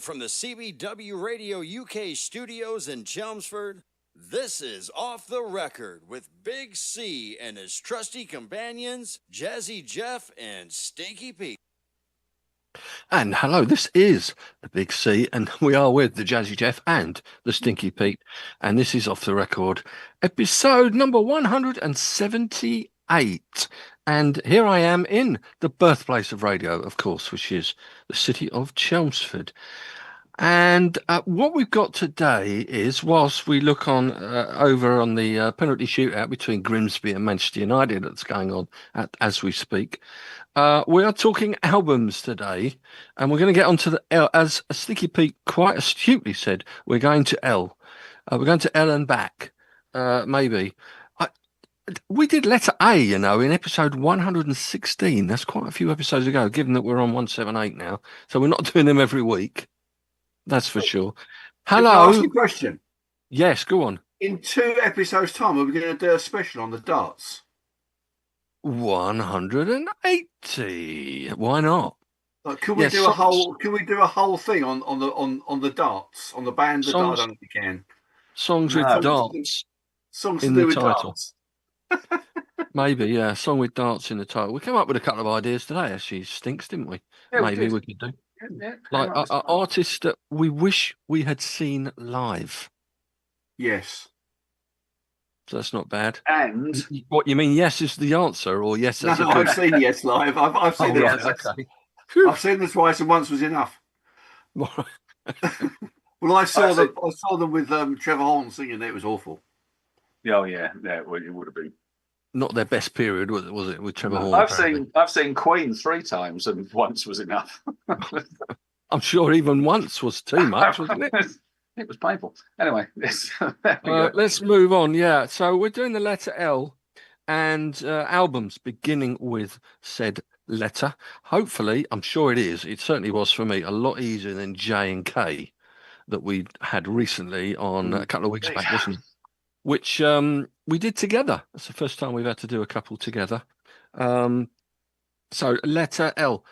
from the CBW Radio UK studios in Chelmsford, this is Off the Record with Big C and his trusty companions, Jazzy Jeff and Stinky Pete. And hello, this is the Big C, and we are with the Jazzy Jeff and the Stinky Pete, and this is Off the Record, episode number 178. And here I am in the birthplace of radio, of course, which is the city of Chelmsford. And what we've got today is, whilst we look on over on the penalty shootout between Grimsby and Manchester United that's going on as we speak, we are talking albums today, and we're going to get onto the L. As Sticky Pete quite astutely said, we're going to L. We're going to L and back, maybe. We did letter A, you know, in episode 116. That's quite a few episodes ago, given that we're on 178 now. So we're not doing them every week. That's for sure. Hello. Can I ask you a question? Yes, go on. In 2 episodes' time, are we going to do a special on the darts? 180. Why not? Like, can we do a whole thing on the darts, on the band? I don't know if you can. Songs with darts. Songs to do with darts. Maybe, yeah. Song with darts in the title. We came up with a couple of ideas today, actually. Stinks, didn't we? Yeah, maybe we could do. Yeah, like artists that we wish we had seen live. Yes. So that's not bad. And what you mean? Yes is the answer, or yes? No, I've seen Yes live. I've seen it. Right, okay. I've seen them twice, and once was enough. Well, I saw them with Trevor Horn singing. It was awful. Oh yeah, it would have been not their best period, was it? With Trevor Horn. I've seen Queen 3 times, and once was enough. I'm sure even once was too much, wasn't it? It was painful. Anyway, let's move on. Yeah, so we're doing the letter L, and albums beginning with said letter. Hopefully, I'm sure it is. It certainly was for me a lot easier than J and K that we had recently on a couple of weeks back, wasn't it? Which we did together. That's the first time we've had to do a couple together. So letter L.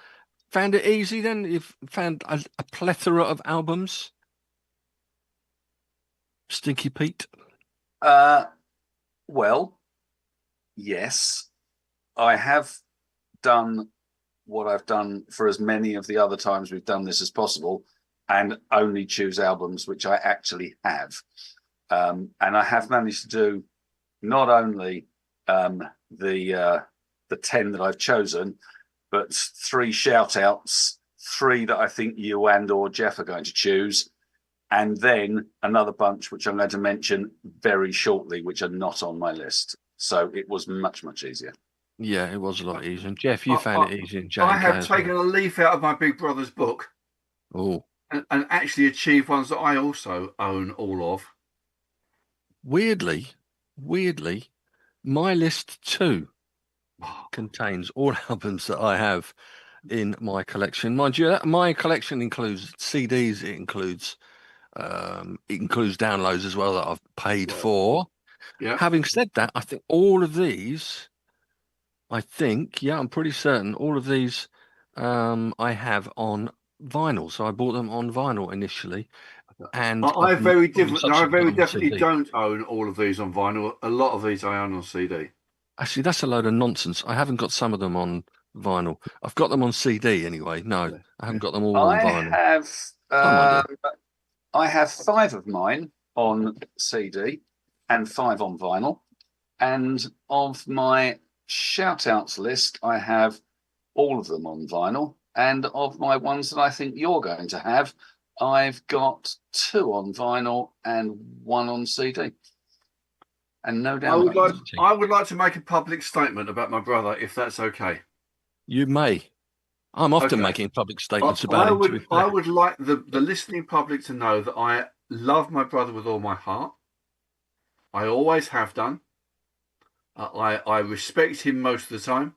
Found it easy then? You've found a plethora of albums? Stinky Pete? Well, yes. I have done what I've done for as many of the other times we've done this as possible, and only choose albums which I actually have. And I have managed to do not only the 10 that I've chosen, but 3 shout outs, 3 that I think you and or Jeff are going to choose, and then another bunch which I'm going to mention very shortly, which are not on my list. So it was much, much easier. Yeah, it was a lot easier. And Jeff, you found it easy. And I have taken a leaf out of my big brother's book. Oh. And actually achieved ones that I also own all of. Weirdly, my list too contains all albums that I have in my collection. Mind you, my collection includes CDs. It includes downloads as well that I've paid for. Yeah. Having said that, I think all of these, I'm pretty certain all of these I have on vinyl. So I bought them on vinyl initially. And I very definitely don't own all of these on vinyl. A lot of these I own on CD. Actually, that's a load of nonsense. I haven't got some of them on vinyl. I've got them on CD anyway. No, I haven't got them all on vinyl. I have 5 of mine on CD and 5 on vinyl. And of my shout-outs list, I have all of them on vinyl. And of my ones that I think you're going to have, I've got 2 on vinyl and 1 on CD. And no doubt I would like to make a public statement about my brother, if that's okay. You may. I'm often making public statements about him. I would like the listening public to know that I love my brother with all my heart. I always have done. I respect him most of the time.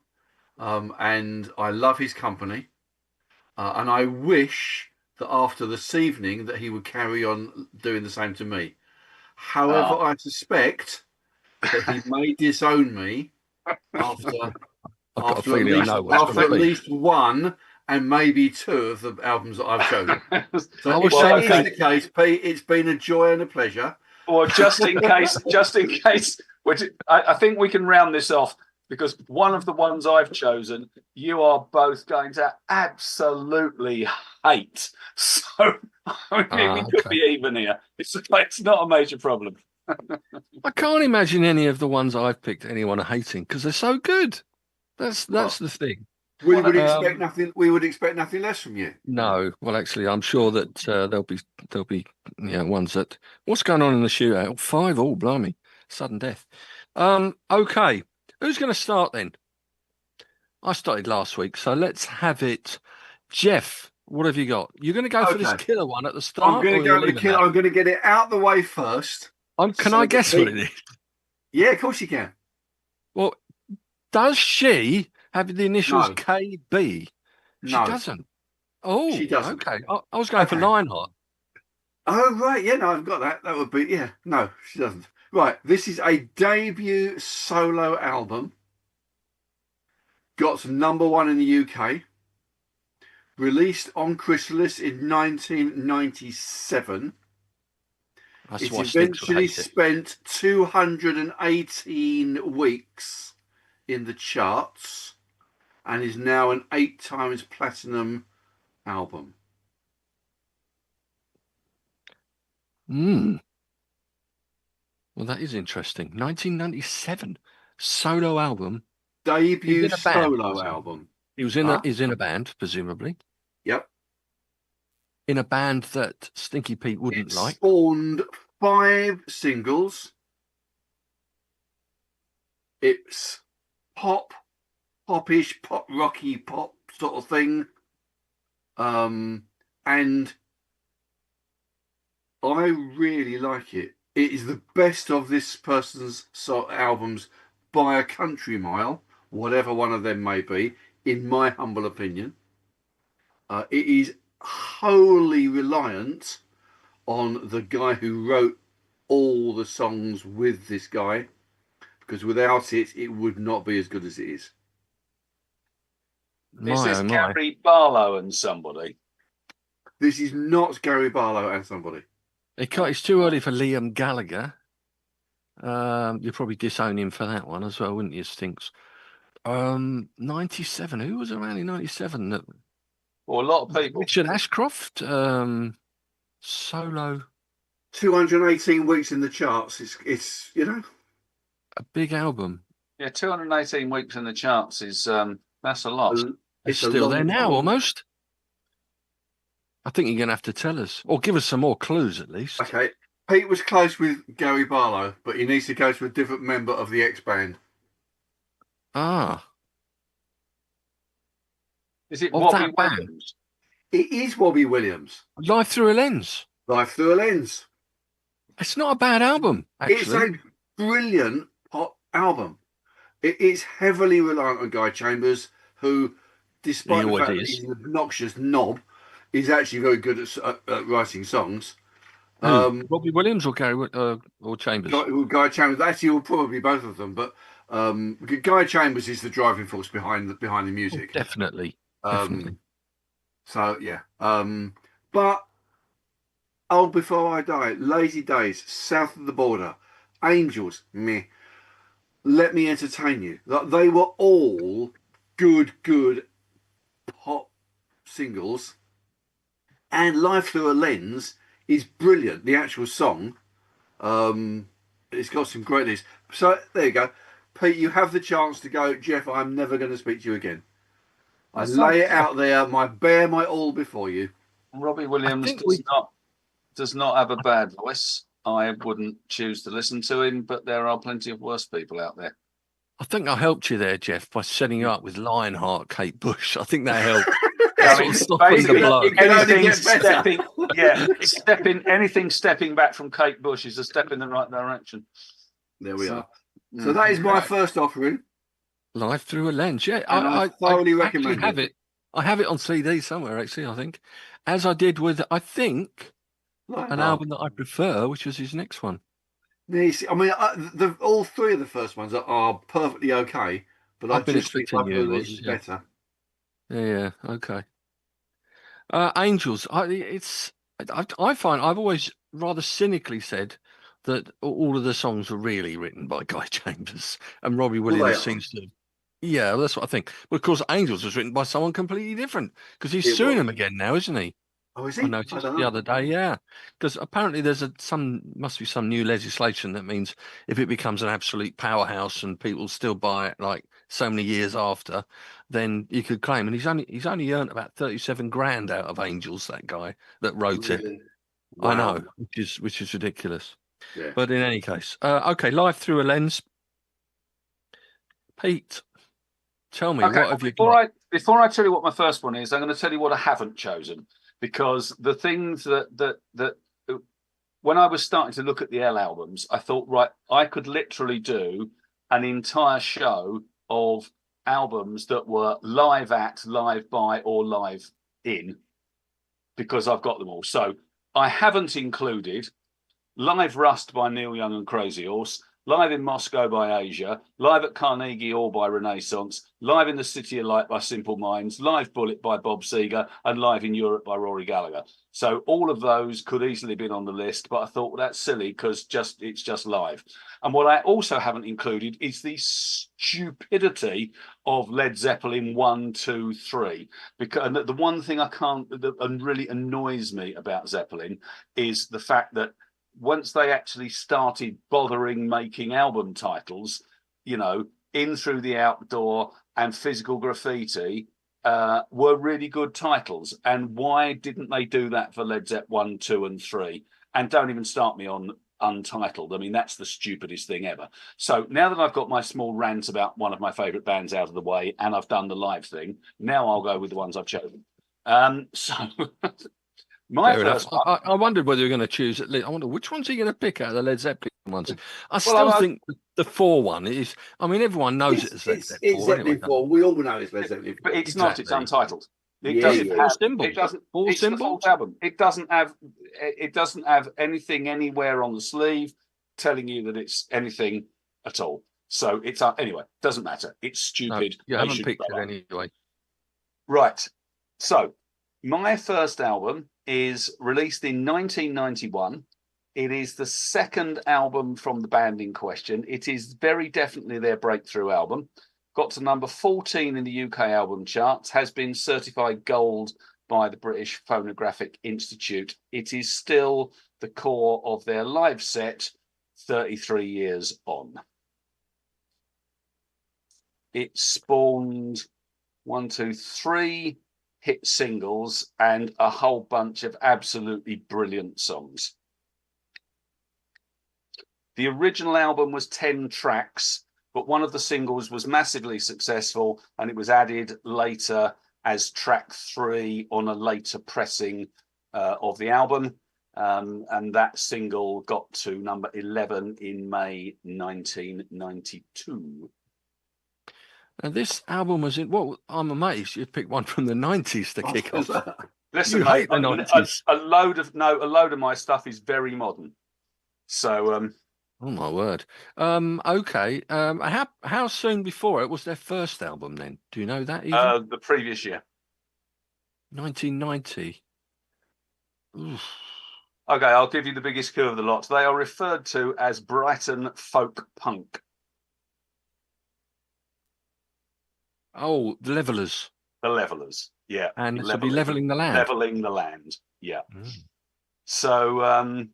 And I love his company. And I wish that after this evening that he would carry on doing the same to me. However, I suspect that he may disown me after at least one and maybe 2 of the albums that I've chosen. So I was if that saying- is the case, Pete, it's been a joy and a pleasure. Or just in case, which I think we can round this off, because one of the ones I've chosen, you are both going to absolutely hate. So I mean, we could okay. be even here. It's not a major problem. I can't imagine any of the ones I've picked anyone hating because they're so good. That's the thing. We would Um, expect nothing. We would expect nothing less from you. No, well, actually, I'm sure that there'll be ones that. What's going on in the shootout? 5 all, blimey, sudden death. Okay, who's going to start then? I started last week, so let's have it. Jeff, what have you got? You're going to go for this Okay. killer one at the start. I'm going to go with the killer. I'm going to get it out the way first. Can I guess what it is? Yeah, of course you can. Well, does she have the initials No. KB? She No. doesn't. Oh, She doesn't. Okay. I was going for Okay. Lionheart. Oh, right. Yeah, no, I've got that. That would be, yeah. No, she doesn't. Right. This is a debut solo album. Got some #1 in the UK. Released on Chrysalis in 1997. That's It why Sticks would eventually hate it. spent 218 weeks in the charts and is now an 8 times platinum album. Well, that is interesting. 1997 solo album. Debut He's in a band, solo wasn't he? album. He's in a band, presumably. Yep. In a band that Stinky Pete wouldn't It like. spawned 5 singles. It's popish, pop rocky, pop sort of thing. And I really like it. It is the best of this person's albums by a country mile, whatever one of them may be, in my humble opinion. It is wholly reliant on the guy who wrote all the songs with this guy, because without it, it would not be as good as it is. Is this My. Gary Barlow and somebody? This is not Gary Barlow and somebody. It's too early for Liam Gallagher. You'd probably disown him for that one as well, wouldn't you, Stinks? 97. Who was around in 97? Well, a lot of people. Richard Ashcroft. Solo. 218 weeks in the charts. It's A big album. Yeah, 218 weeks in the charts is that's a lot. It's still there now, almost. I think you're going to have to tell us, or give us some more clues at least. Okay. Pete was close with Gary Barlow, but he needs to go to a different member of the X band. Ah. Is it Of Robbie that band? Williams? It is Robbie Williams. Life Through a Lens. Life Through a Lens. It's not a bad album, It's actually. a brilliant pop album. It is heavily reliant on Guy Chambers, who, despite the fact that he's an obnoxious knob, is actually very good at writing songs. Robbie Williams or or Chambers? Guy Chambers, actually, will probably both of them, but Guy Chambers is the driving force behind the music. Oh, definitely. So yeah. But Before I Die, Lazy Days, South of the Border, Angels, meh. Let Me Entertain You. They were all good pop singles. And Life Through a Lens is brilliant. The actual song, it's got some great lyrics. So there you go. Pete, you have the chance to go, Jeff, I'm never going to speak to you again. I lay it out there, bare my all before you. Robbie Williams does not have a bad voice. I wouldn't choose to listen to him, but there are plenty of worse people out there. I think I helped you there, Jeff, by setting you up with Lionheart, Kate Bush. I think that helped. Anything stepping back from Kate Bush is a step in the right direction. There we are. So that is my first offering. Life Through a Lens. Yeah, I thoroughly recommend it. I have it on CD somewhere, actually, I think. As I did with, I think, an album that I prefer, which was his next one. Yes, I mean, all 3 of the first ones are perfectly okay, but I've I been just think expecting Life Through you a Lens this, is better. Yeah, okay. Angels. I find I've always rather cynically said that all of the songs were really written by Guy Chambers, and Robbie Well, they Williams are. seems to. Yeah, that's what I think. But of course, Angels was written by someone completely different because he's It suing was. him again now, isn't he? Oh, is I he? I noticed don't the know. other day, yeah, because apparently there's must be some new legislation that means if it becomes an absolute powerhouse and people still buy it like so many years after, then you could claim. And he's only earned about 37 grand out of Angels, that guy that wrote it. Really? I Wow. know, which is ridiculous. Yeah. But in any case, okay, Live Through a Lens. Pete, tell me, Okay, what have you got? before I tell you what my first one is, I'm going to tell you what I haven't chosen, because the things that when I was starting to look at the L albums, I thought, right, I could literally do an entire show of albums that were live at, live by, or live in, because I've got them all. So I haven't included Live Rust by Neil Young and Crazy Horse, Live in Moscow by Asia, Live at Carnegie Hall by Renaissance, Live in the City of Light by Simple Minds, Live Bullet by Bob Seger, and Live in Europe by Rory Gallagher. So all of those could easily have been on the list, but I thought, well, that's silly because it's just live. And what I also haven't included is the stupidity of Led Zeppelin 1, 2, 3. Because the one thing I can't, that really annoys me about Zeppelin is the fact that once they actually started bothering making album titles, In Through the Outdoor and Physical Graffiti were really good titles. And why didn't they do that for Led Zepp 1, 2, and 3? And don't even start me on Untitled. I mean, that's the stupidest thing ever. So now that I've got my small rant about one of my favourite bands out of the way, and I've done the live thing, now I'll go with the ones I've chosen. So my Fair enough. first one. I wondered whether you're going to choose at least. I wonder which ones are you going to pick out of the Led Zeppelin ones. I Well, still think the 4 one is. I mean, everyone knows it as Led Zeppelin It's 4 Zeppelin anyway. 4. We all know it's Led Zeppelin 4. But it's not. It's Exactly. Untitled. It Yeah, doesn't yeah. have. Symbols. It doesn't. Four It's the symbols. fourth album. It doesn't have. It doesn't have anything anywhere on the sleeve telling you that it's anything at all. So it's anyway. Doesn't matter. It's No, stupid. you They haven't should picked grow it up. anyway. Right. So my first album is released in 1991. It is the second album from the band in question. It is very definitely their breakthrough album. Got to number 14 in the UK album charts, has been certified gold by the British Phonographic Institute. It is still the core of their live set 33 years on. It spawned 3 hit singles and a whole bunch of absolutely brilliant songs. The original album was 10 tracks, but one of the singles was massively successful and it was added later as track 3 on a later pressing of the album. And that single got to number 11 in May 1992. And this album was in. Well, I'm amazed you picked one from the 90s to kick off. Listen, You mate, hate the 90s. a load of my stuff is very modern. So Oh my word. Okay. How soon before it was their first album then? Do you know that even? the previous year. 1990. Oof. Okay, I'll give you the biggest coup of the lot. They are referred to as Brighton folk punk. Oh, the Levelers. The Levelers, yeah. And this will be leveling the land. Leveling the land, yeah. Mm. So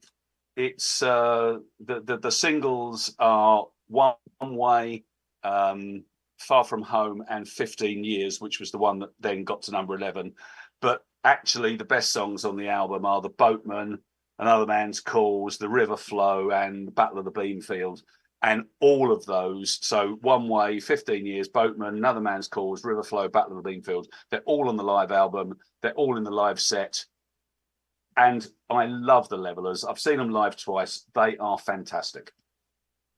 it's the singles are One Way, Far From Home, and 15 Years, which was the one that then got to number 11. But actually, the best songs on the album are The Boatman, Another Man's Cause, The River Flow, and Battle of the Beanfield. And all of those, so One Way, 15 Years, Boatman, Another Man's Cause, River Flow, Battle of the Beanfield, they're all on the live album. They're all in the live set. And I love the Levelers. I've seen them live twice. They are fantastic.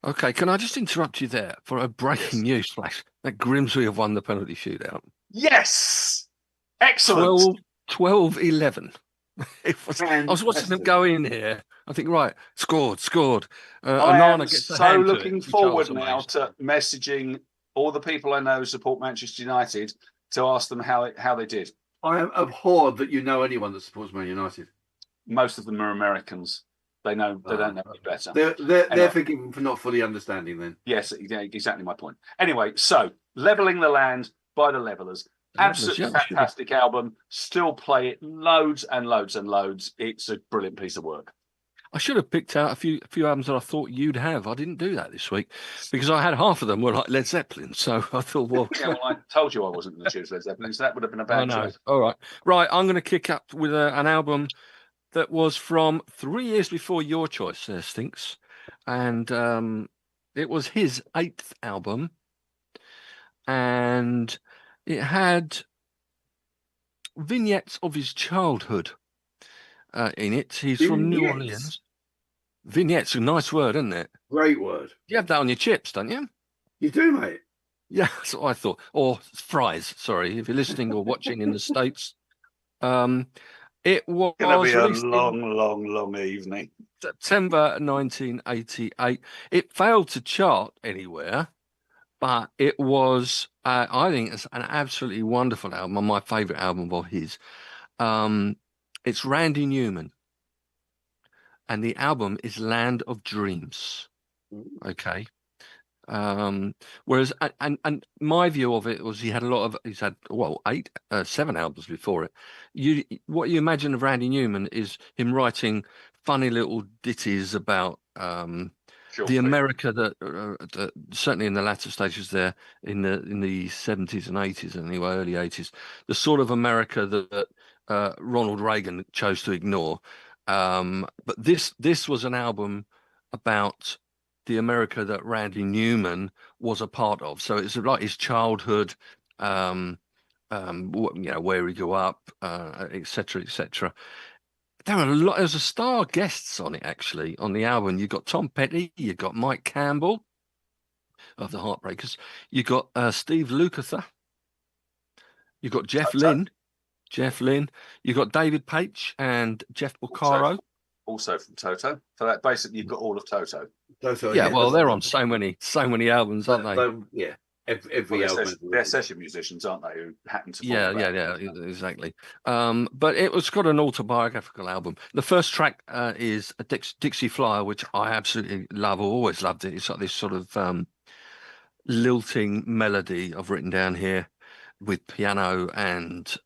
Okay, can I just interrupt you there for a breaking news flash? That Grimsby have won the penalty shootout. Yes! Excellent. 12-11. I was watching them go in here. I think, right, scored. I am gets so looking forward now to messaging all the people I know who support Manchester United to ask them how they did. I am abhorred that you know anyone that supports Man United. Most of them are Americans. They don't know any better. They're forgiven for not fully understanding then. Yes, exactly my point. Anyway, so Leveling the Land by the Levelers. Absolutely fantastic album. Still play it loads and loads and loads. It's a brilliant piece of work. I should have picked out a few albums that I thought you'd have. I didn't do that this week because I had half of them were like Led Zeppelin. So I thought, well, yeah, well, I told you I wasn't going to choose Led Zeppelin, so that would have been a bad choice. All right. I'm going to kick up with an album that was from 3 years before your choice, there, Stinks, and it was his 8th album, and it had vignettes of his childhood in it. He's from New Orleans. Vignettes, a nice word, isn't it? Great word. You have that on your chips, don't you? You do, mate. Yeah, that's what I thought. Or fries, sorry, if you're listening or watching in the States. It was going to be a long evening. September 1988. It failed to chart anywhere, but it was, I think it's an absolutely wonderful album, my favourite album of his. It's Randy Newman, and the album is Land of Dreams. Okay. Whereas, and my view of it was he's had 7 albums before it. What you imagine of Randy Newman is him writing funny little ditties about the America that certainly in the latter stages there in the 70s and 80s anyway, early 80s, the sort of America that Ronald Reagan chose to ignore. But this was an album about the America that Randy Newman was a part of. So it's like his childhood, where he grew up, etc., etc. There's a star guests on it, actually, on the album. You've got Tom Petty, you've got Mike Campbell of the Heartbreakers, you've got Steve Lukather, you've got Jeff Lynne, you've got David Paich and Jeff Porcaro. Also from Toto. So that basically you've got all of Toto. Yeah, well, they're on so many albums, aren't they? Yeah. Every album. They're session musicians, aren't they? Who happen to. Yeah, exactly. But it's got an autobiographical album. The first track is a Dixie Flyer, which I absolutely love. I've always loved it. It's like this sort of lilting melody I've written down here with piano and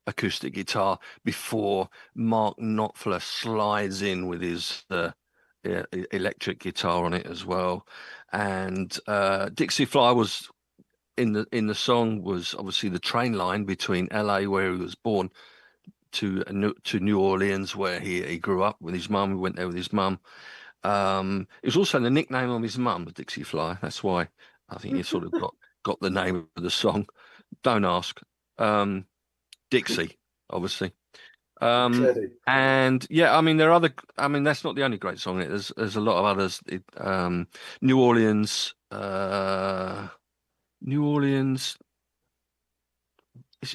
acoustic guitar before Mark Knopfler slides in with his electric guitar on it as well. And Dixie Flyer was in the song was obviously the train line between LA, where he was born, to New Orleans, where he grew up with his mum. He went there with his mum. It was also the nickname of his mum, Dixie Flyer. That's why I think he sort of got the name of the song. Don't ask. Dixie, obviously. And yeah, I mean, there are other. I mean, that's not the only great song. There's a lot of others. New Orleans. New Orleans.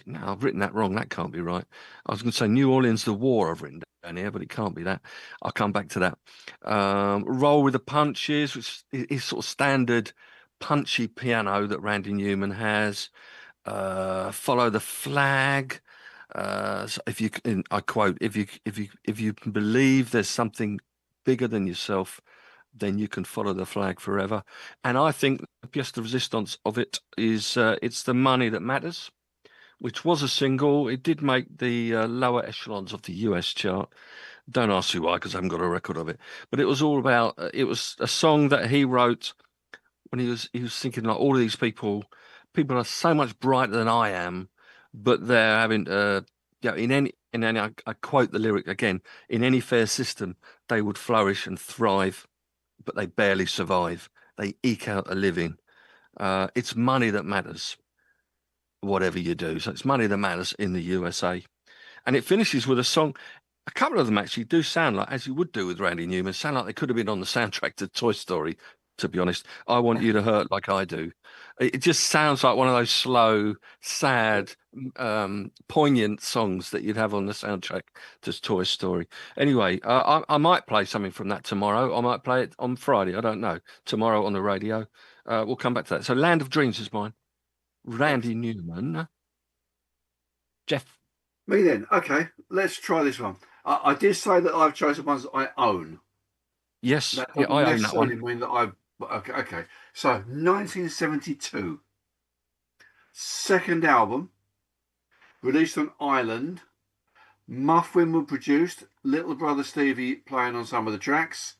No, I've written that wrong. That can't be right. I was going to say New Orleans, the War. I've written down here, but it can't be that. I'll come back to that. Roll with the Punches, which is sort of standard punchy piano that Randy Newman has. Follow the Flag. So I quote, if you can believe there's something bigger than yourself, then you can follow the flag forever. And I think the pièce de résistance of it is It's the Money That Matters, which was a single. It did make the lower echelons of the US chart. Don't ask me why, because I haven't got a record of it. But it was all about. It was a song that he wrote when he was thinking, like, all of these people are so much brighter than I am, but they're having I quote the lyric again, in any fair system they would flourish and thrive, but they barely survive. They eke out a living. It's money that matters, whatever you do. So it's money that matters in the USA. And it finishes with a song. A couple of them actually do sound like, as you would do with Randy Newman, sound like they could have been on the soundtrack to Toy Story, to be honest. I Want You to Hurt Like I Do. It just sounds like one of those slow, sad, poignant songs that you'd have on the soundtrack to Toy Story. Anyway, I might play something from that tomorrow. I might play it on Friday. I don't know. Tomorrow on the radio. We'll come back to that. So Land of Dreams is mine. Randy Newman. Jeff. Me then. Okay, let's try this one. I did say that I've chosen ones that I own. Yes, That yeah, doesn't I own that necessarily one. mean that I've. Okay. So 1972, second album, released on Ireland. Muffin were produced. Little brother Stevie playing on some of the tracks.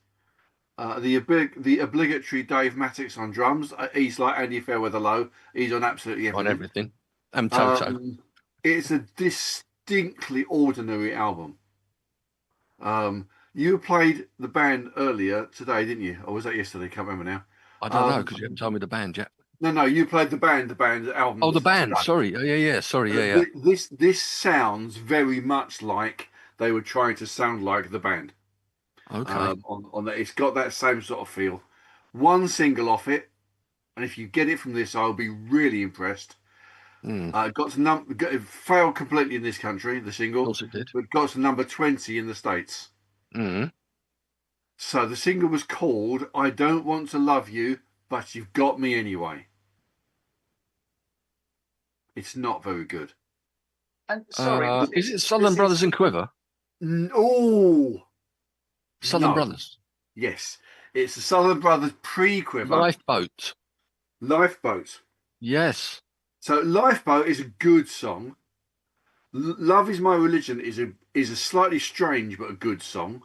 The obligatory Dave Mattox on drums. He's like Andy Fairweather Low. He's on absolutely On everything. everything. And Toto. It's a distinctly ordinary album. You played the band earlier today, didn't you? Or was that yesterday? Can't remember now. I don't know because you haven't told me the band yet. No, you played the band album. Oh, the band. Today. Sorry. Yeah. Sorry. Yeah. This sounds very much like they were trying to sound like the band. Okay. On that, it's got that same sort of feel. One single off it, and if you get it from this, I'll be really impressed. It failed completely in this country, the single. Of course it did. But got to number 20 in the States. So the single was called "I Don't Want to Love You, But You've Got Me Anyway." It's not very good. And sorry, is it Southern Brothers and Quiver? Oh, Southern Brothers. Yes, it's the Southern Brothers pre-Quiver. Lifeboat. Yes. So Lifeboat is a good song. Love Is My Religion is a slightly strange but a good song.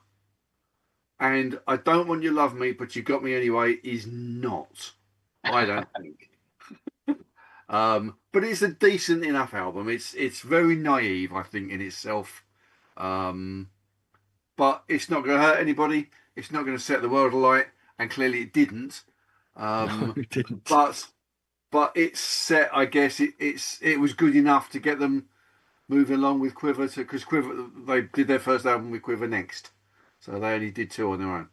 And I Don't Want You to Love Me, But You Got Me Anyway is not. I don't think. But it's a decent enough album. It's very naive, I think, in itself. But it's not going to hurt anybody. It's not going to set the world alight, and clearly it didn't. No, it didn't. But it's set. I guess it was good enough to get them moving along with Quiver, because Quiver, they did their first album with Quiver next, so they only did 2 on their own.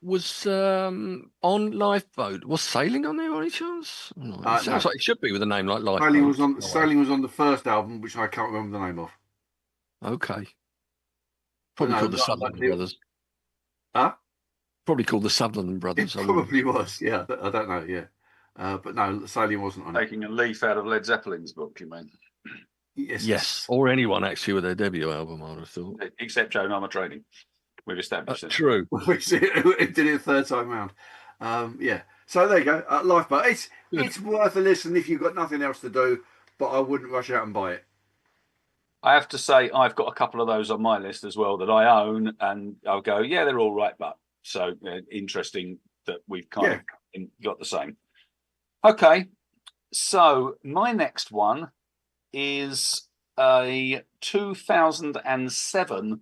Was on Lifeboat, was Sailing on there by any chance? It sounds like it should be with a name like Lifeboat. Sailing was on the first album, which I can't remember the name of. Okay. Probably called the Sutherland Brothers. Huh? Probably called the Sutherland Brothers. It probably was, yeah. I don't know, yeah. But no, Sailing wasn't on it. Taking a leaf out of Led Zeppelin's book, you mean? Yes. Or anyone actually with their debut album, I would have thought. Except Joe Mama Training. We've established that. True. It did it 3rd time round. Yeah. So there you go. Lifeboat. It's worth a listen if you've got nothing else to do, but I wouldn't rush out and buy it. I have to say, I've got a couple of those on my list as well that I own, and I'll go, yeah, they're all right, but so interesting that we've kind of got the same. Okay, so my next one is a 2007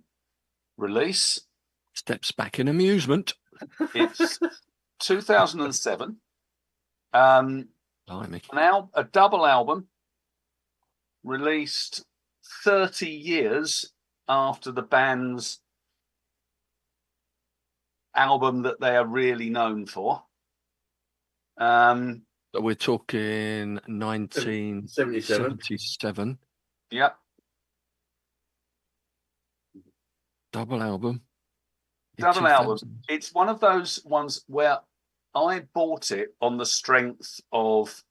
release. Steps back in amusement. It's 2007. Blimey. A double album released 30 years after the band's album that they are really known for. So we're talking 1977. Yep. Double album. It's one of those ones where I bought it on the strength of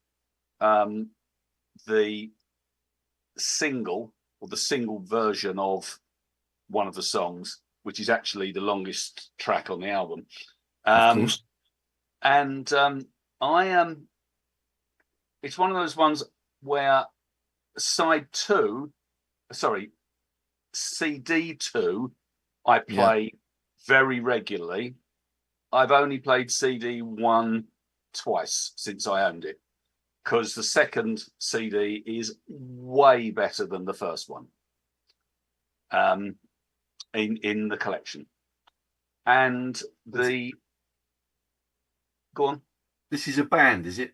the single, or the single version of one of the songs, which is actually the longest track on the album. Of course. And it's one of those ones where CD 2, I play very regularly. I've only played CD 1 twice since I owned it, because the second CD is way better than the first one in the collection. And go on. This is a band, is it?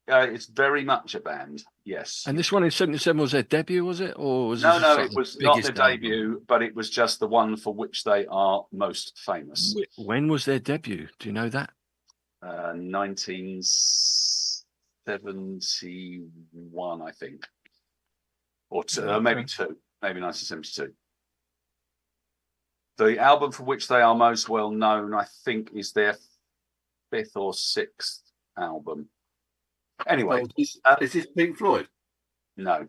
It's very much a band, yes. And this one in 77 was their debut, was it? Or was no, it was not their debut, but it was just the one for which they are most famous. When was their debut? Do you know that? 1971, I think. Or maybe 1972. The album for which they are most well known, I think, is their 5th or 6th album. Anyway, is this Pink Floyd? No.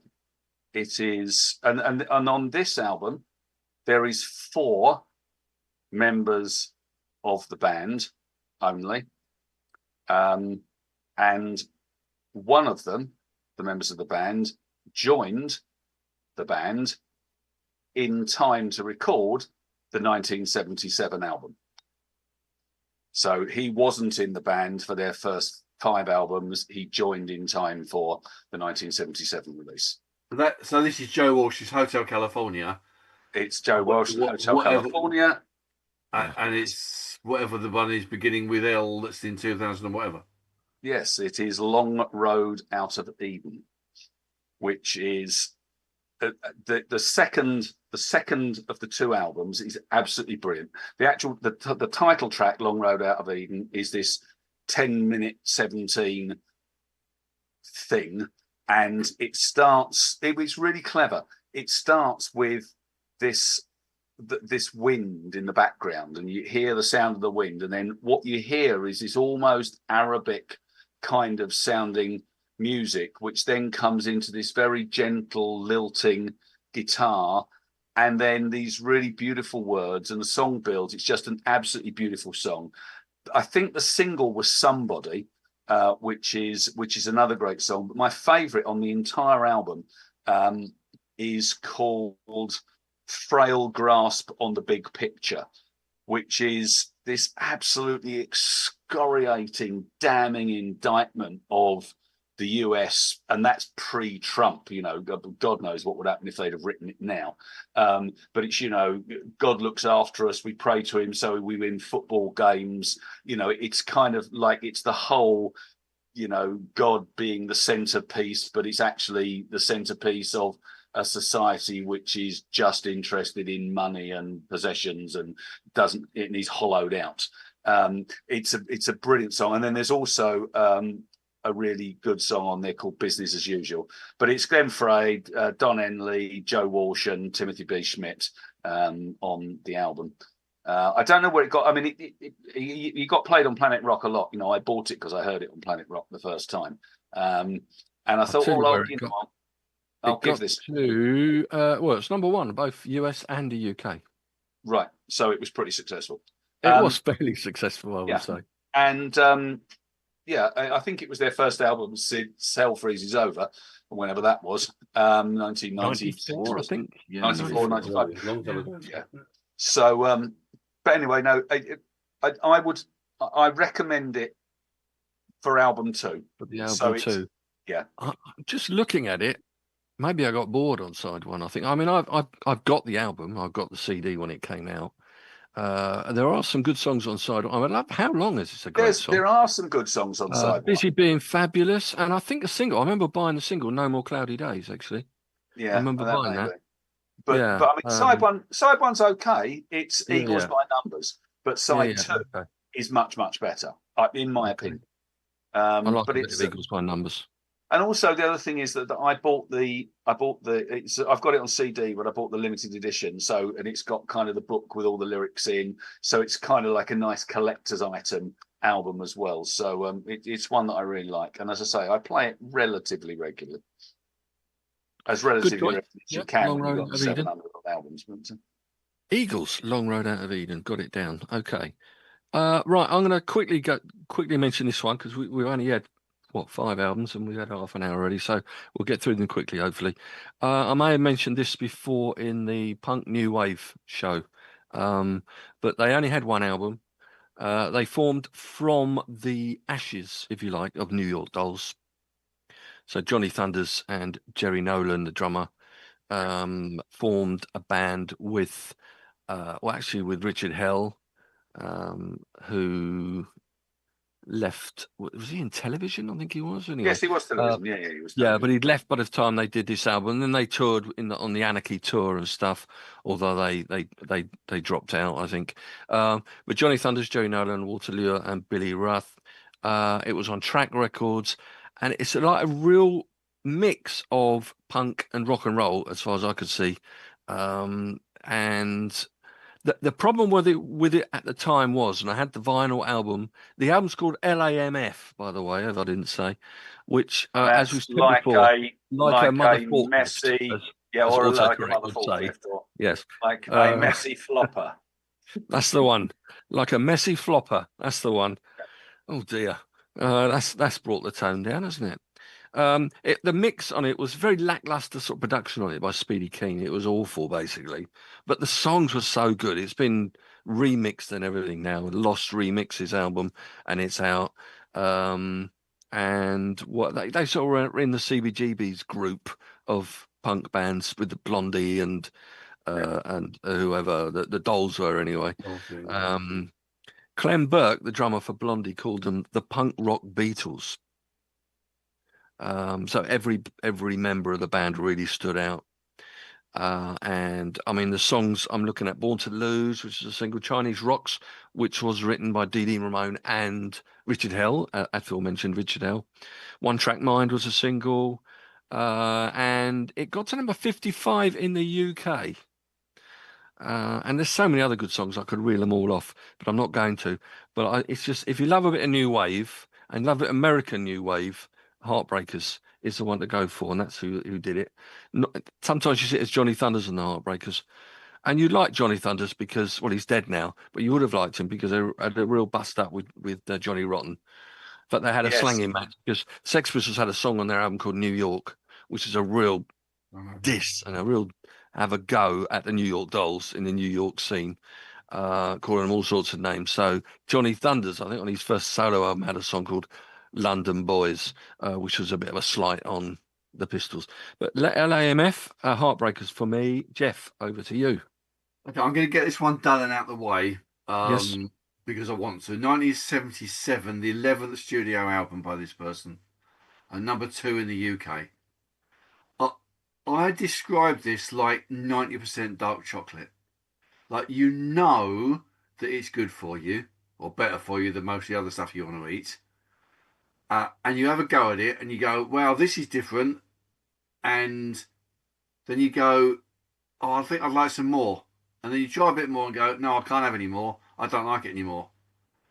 It is, and on this album, there is 4 members of the band only, and one of them, the members of the band, joined the band in time to record the 1977 album. So he wasn't in the band for their first 5 albums. He joined in time for the 1977 release. So this is Joe Walsh's Hotel California. It's Joe Walsh's Hotel California. And it's whatever the one is beginning with L that's in 2000 and whatever. Yes, it is Long Road Out of Eden, which is the second of the 2 albums is absolutely brilliant. The title track, Long Road Out of Eden, is this 10-minute 17 thing, and it was really clever. It starts with this wind in the background, and you hear the sound of the wind, and then what you hear is this almost Arabic kind of sounding music, which then comes into this very gentle lilting guitar, and then these really beautiful words, and the song builds. It's just an absolutely beautiful song. I think the single was Somebody, which is another great song, but my favorite on the entire album is called Frail Grasp on the Big Picture, which is this absolutely excoriating, damning indictment of the US, and that's pre-Trump. God knows what would happen if they'd have written it now. But it's, God looks after us, we pray to him so we win football games. It's kind of like, it's the whole, God being the centerpiece, but it's actually the centerpiece of a society which is just interested in money and possessions and is hollowed out. It's a brilliant song. And then there's also a really good song on there called Business as Usual. But it's Glenn Frey, Don Henley, Joe Walsh, and Timothy B. Schmidt on the album. I don't know where it got. I mean, it got played on Planet Rock a lot. I bought it because I heard it on Planet Rock the first time. And I thought, I'll give this to it's number 1, both US and the UK. Right, so it was pretty successful. It was fairly successful, I would say. And I think it was their first album since Hell Freezes Over, whenever that was, 1994, I think. 94, 95. Yeah. So, but anyway, no, I recommend it for album 2. For the album 2. Yeah. Just looking at it, maybe I got bored on side 1. I think. I mean, I've got the album. I've got the CD when it came out. There are some good songs on side 1. I love. How long is this? A great song. There are some good songs on side 1. Busy Being Fabulous, and I think a single. I remember buying the single "No More Cloudy Days." Actually, yeah, I remember buying that. But I mean, side one's okay. It's Eagles by numbers, but side 2 is much better, in my opinion. I like but it's Eagles by numbers. And also the other thing is that I've got it on CD, but I bought the limited edition. And it's got kind of the book with all the lyrics in. So it's kind of like a nice collector's item album as well. So it's one that I really like. And as I say, I play it relatively regularly. As relatively regularly as you can when you've got 700 albums. Eagles, Long Road Out of Eden. Got it down. Okay. Right, I'm going to quickly mention this one because we've only had 5 albums, and we've had half an hour already, so we'll get through them quickly, hopefully. I may have mentioned this before in the Punk New Wave show, but they only had 1 album. They formed from the ashes, if you like, of New York Dolls. So Johnny Thunders and Jerry Nolan, the drummer, formed a band with Richard Hell, who left. Was he in television? I think he was. Anyway. Yes, he was television. He was. Yeah, but he'd left by the time they did this album. And then they toured on the Anarchy tour and stuff. Although they dropped out, I think. But Johnny Thunders, Jerry Nolan, Walter Lure, and Billy Ruth. It was on Track Records, and it's like a real mix of punk and rock and roll, as far as I could see. And The problem with it at the time was, and I had the vinyl album. The album's called LAMF, by the way, if I didn't say, which, as we That's said before, like a like mother a forklift, messy, yeah, as or like a autocorrect mother would say. forklift, or Yes, like a uh, messy flopper. that's the one. Like a messy flopper. That's the one. Oh dear. That's brought the tone down, hasn't it? The mix on it was very lackluster sort of production on it by Speedy Keen. It was awful, basically. But the songs were so good. It's been remixed and everything now. Lost Remixes album, and it's out. And what they sort of were in the CBGB's group of punk bands with the Blondie and whoever the Dolls were anyway. Clem Burke, the drummer for Blondie, called them the punk rock Beatles. So every member of the band really stood out. And I mean, the songs I'm looking at: "Born to Lose," which is a single; "Chinese Rocks," which was written by Dee Dee Ramone and Richard Hell, aforementioned Richard Hell. "One Track Mind" was a single, and it got to number 55 in the UK. And there's so many other good songs, I could reel them all off, but I'm not going to. But it's just, if you love a bit of new wave and love it, American new wave, Heartbreakers is the one to go for, and that's who did it. Sometimes you see it as Johnny Thunders and the Heartbreakers, and you like Johnny Thunders because, well, he's dead now, but you would have liked him because they had a real bust up with Johnny Rotten. But they had a Yes. slanging match because Sex Pistols had a song on their album called New York, which is a real diss and a real have a go at the New York Dolls in the New York scene, calling them all sorts of names. So Johnny Thunders, I think, on his first solo album, had a song called London Boys, which was a bit of a slight on the Pistols. But LAMF, Heartbreakers for me. Jeff, over to you. Okay, I'm going to get this one done and out of the way. Yes. Because I want to. 1977, the 11th studio album by this person, and number 2 in the UK. I describe this like 90% dark chocolate. Like, you know that it's good for you, or better for you than most of the other stuff you want to eat. And you have a go at it, and you go, well, this is different. And then you go, oh, I think I'd like some more. And then you try a bit more and go, no, I can't have any more. I don't like it anymore.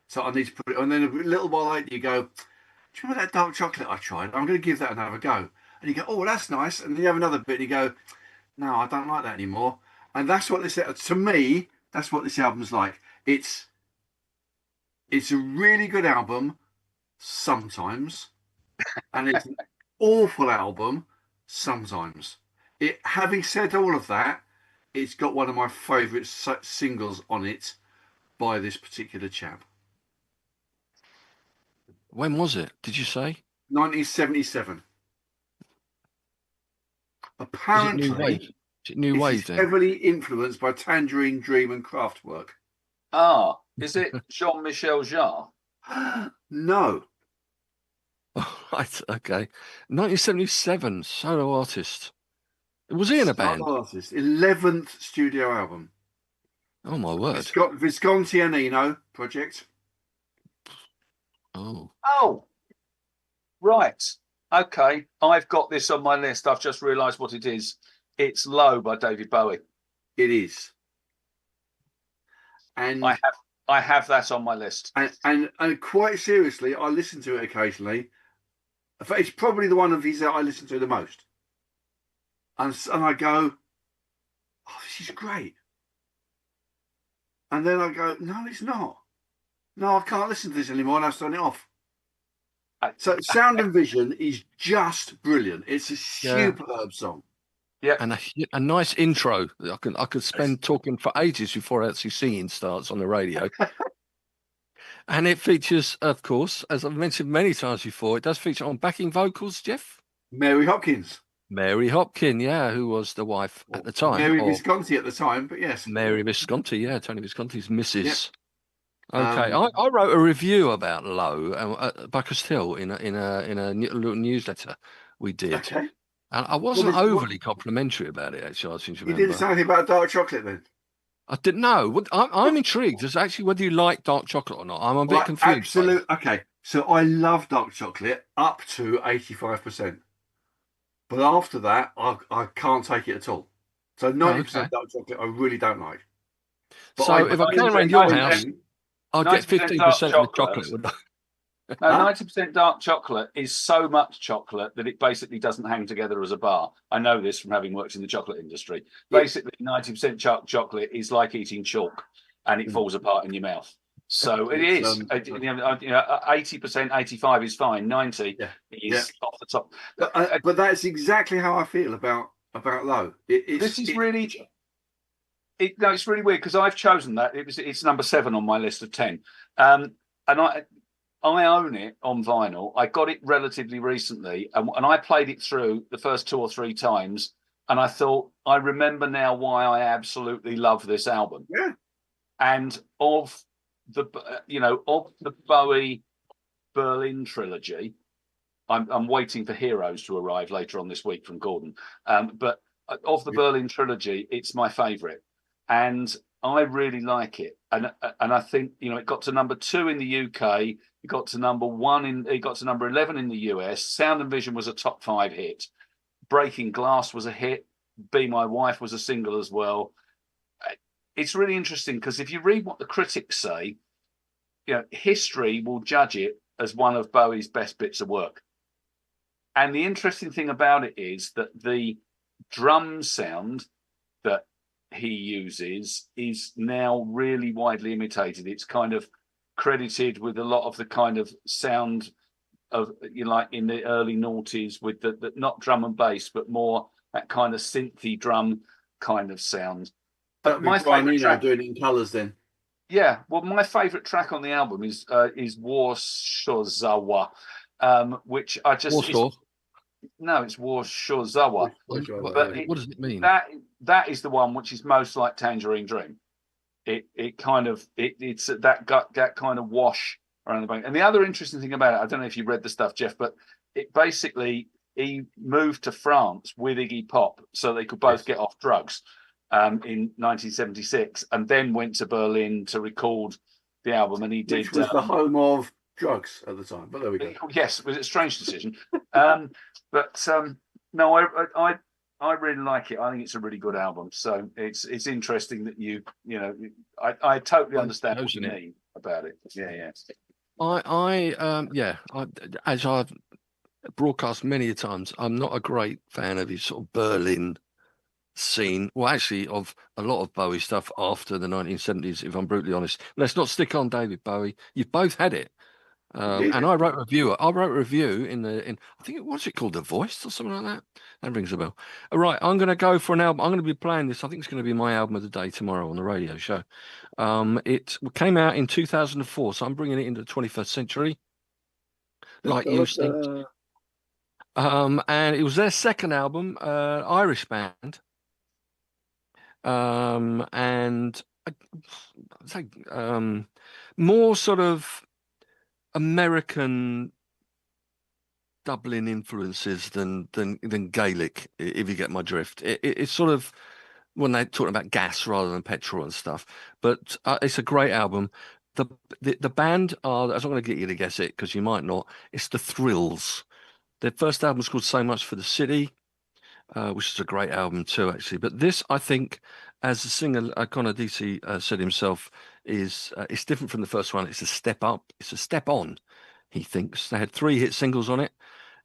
So I need to put it. And then a little while later, you go, do you remember that dark chocolate I tried? I'm going to give that another go. And you go, oh, that's nice. And then you have another bit and you go, no, I don't like that anymore. And that's what this, to me, that's what this album's like. It's a really good album sometimes, and it's an awful album sometimes. Having said all of that, it's got one of my favourite singles on it by this particular chap. When was it? Did you say? 1977. Apparently, Is it New Wave then? heavily influenced by Tangerine Dream and Kraftwerk. Ah, is it Jean-Michel Jarre? No. Oh, right, okay. 1977, solo artist. Was he in a band? Artist, 11th studio album. Oh my word! Visconti and Eno project. Oh, right. Okay, I've got this on my list. I've just realised what it is. It's Low by David Bowie. It is. And I have that on my list. And quite seriously, I listen to it occasionally. In fact, it's probably the one of his that I listen to the most. And I go, oh, this is great. And then I go, no, it's not. No, I can't listen to this anymore, and I've turned it off. So Sound and Vision is just brilliant. It's a superb song. Yeah, and a nice intro. I could spend talking for ages before actually singing starts on the radio. And it features, of course, as I've mentioned many times before, it does feature on backing vocals, Jeff. Mary Hopkins. Mary Hopkins, yeah, who was the wife at the time. Mary Visconti at the time, but yes. Mary Visconti, yeah, Tony Visconti's missus. Yep. Okay, I wrote a review about Low at Buckhurst Hill in a little newsletter we did. Okay. And I wasn't overly complimentary about it, actually. I seem to remember. You didn't say anything about dark chocolate then? I didn't know. I'm intrigued as actually whether you like dark chocolate or not. I'm a bit confused. Absolutely. Okay, so I love dark chocolate up to 85%. But after that, I can't take it at all. So 90% dark chocolate I really don't like. But So if I came around your house, I'd get 90% dark 15% of the chocolate. chocolate. Would I? No, 90% dark chocolate is so much chocolate that it basically doesn't hang together as a bar. I know this from having worked in the chocolate industry. Basically, 90% chocolate is like eating chalk, and it falls apart in your mouth. So it is. 80%, 85 is fine. 90 is off the top. But that's exactly how I feel about Low. It's really weird because I've chosen that. It's number 7 on my list of 10, and I own it on vinyl. I got it relatively recently, and I played it through the first 2 or 3 times, and I thought, I remember now why I absolutely love this album. Yeah. And of the Bowie Berlin trilogy, I'm waiting for Heroes to arrive later on this week from Gordon. But of the Berlin trilogy, it's my favourite, and I really like it. And I think it got to number 2 in the UK. It got to number 1 it got to number 11 in the US. Sound and Vision was a top 5 hit. Breaking Glass was a hit. Be My Wife was a single as well. It's really interesting because if you read what the critics say, history will judge it as one of Bowie's best bits of work. And the interesting thing about it is that the drum sound that he uses is now really widely imitated. It's kind of credited with a lot of the kind of sound of like in the early noughties with the not drum and bass, but more that kind of synthy drum kind of sound. But my favorite track, doing it in colours then. Yeah, well, my favorite track on the album is Warshozawa, which I just Warsaw. No, it's Warshozawa. But what does it mean? That is the one which is most like Tangerine Dream. It's that kind of wash around the back. And the other interesting thing about it, I don't know if you read the stuff, Jeff, but it basically he moved to France with Iggy Pop so they could both get off drugs in 1976, and then went to Berlin to record the album. And he did. Which was the home of drugs at the time, but there we go. Yes, it was a strange decision. No, I really like it. I think it's a really good album. So it's interesting that I totally understand what you mean about it. Yeah. As I've broadcast many times, I'm not a great fan of his sort of Berlin scene. Well, actually, of a lot of Bowie stuff after the 1970s, if I'm brutally honest. Let's not stick on David Bowie. You've both had it. And I wrote a review. in I think what's it called, The Voice or something like that. That rings a bell. All right, I'm going to go for an album. I'm going to be playing this. I think it's going to be my album of the day tomorrow on the radio show. It came out in 2004, so I'm bringing it into the 21st century, like you think. And it was their second album, Irish band. And I'd say more sort of American Dublin influences than Gaelic, if you get my drift. It's sort of when they're talking about gas rather than petrol and stuff. But it's a great album. The band are, I'm not going to get you to guess it because you might not. It's the Thrills. Their first album was called So Much for the City, which is a great album too, actually. But this, I think, as the singer Connor DC said himself, is it's different from the first one. It's a step up. It's a step on, he thinks. They had 3 hit singles on it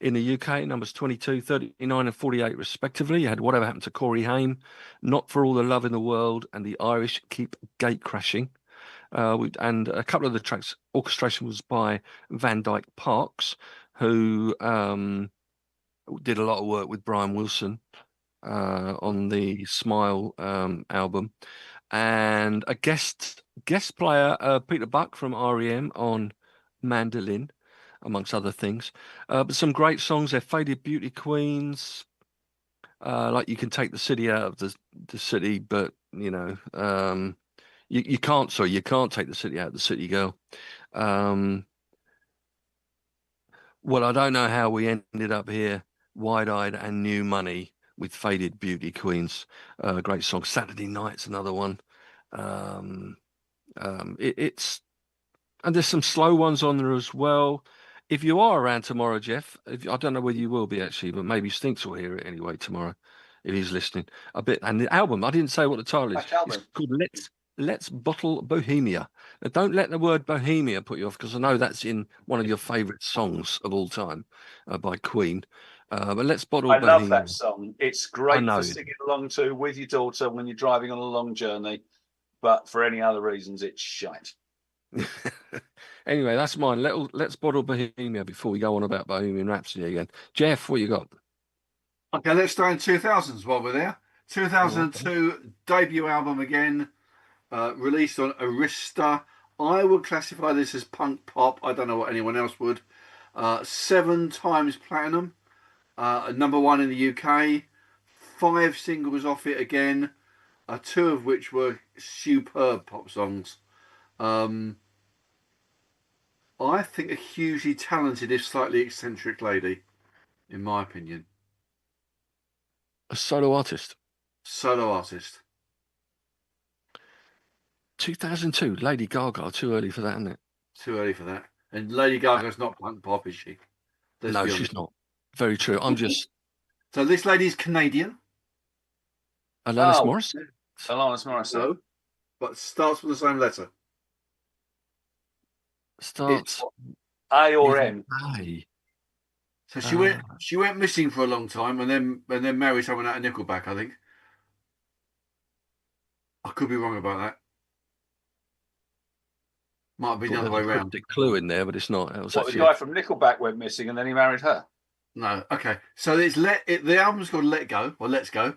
in the UK, numbers 22, 39 and 48 respectively. You had Whatever Happened to Corey Haim, Not for All the Love in the World, and The Irish Keep Gate Crashing. And a couple of the tracks, orchestration was by Van Dyke Parks, who did a lot of work with Brian Wilson on the Smile album, and a guest player, Peter Buck from REM on mandolin, amongst other things. But some great songs there. Faded Beauty Queens, like You Can Take the City Out of the City, but you can't. Sorry, you can't take the city out of the city, girl. Well, I don't know how we ended up here. Wide-Eyed and New Money with Faded Beauty Queens. Great song. Saturday Night's another one. It's and there's some slow ones on there as well. If you are around tomorrow, Jeff, I don't know whether you will be actually, but maybe Stinks will hear it anyway tomorrow if he's listening. A bit, and the album, I didn't say what the title is. It's called Let's Bottle Bohemia. Now, don't let the word Bohemia put you off, because I know that's in one of your favourite songs of all time by Queen. But Let's Bottle I Bohemia. love that song. It's great know for you singing along to with your daughter when you're driving on a long journey. But for any other reasons, it's shite. Anyway, that's mine. Let's Bottle Bohemia before we go on about Bohemian Rhapsody again. Jeff, what you got? Okay, let's stay in 2000s while we're there. 2002 debut album again, released on Arista. I would classify this as punk pop. I don't know what anyone else would. 7 times platinum, #1 in the UK. 5 singles off it again, 2 of which were superb pop songs. I think a hugely talented, if slightly eccentric lady, in my opinion. A solo artist. Solo artist. 2002, Lady Gaga. Too early for that, isn't it? Too early for that. And Lady Gaga's not punk pop, is she? No, she's not. Very true. I'm just So this lady's Canadian. Alanis Morissette. Alanis Morissette. No, but starts with the same letter. Starts A or M. A. So she went missing for a long time, and then married someone out of Nickelback, I think. I could be wrong about that. Might have been the other way around. A clue in there, but it's not. It was What, the guy from Nickelback went missing and then he married her? No, okay. So the album's called Let Go, or Let's Go.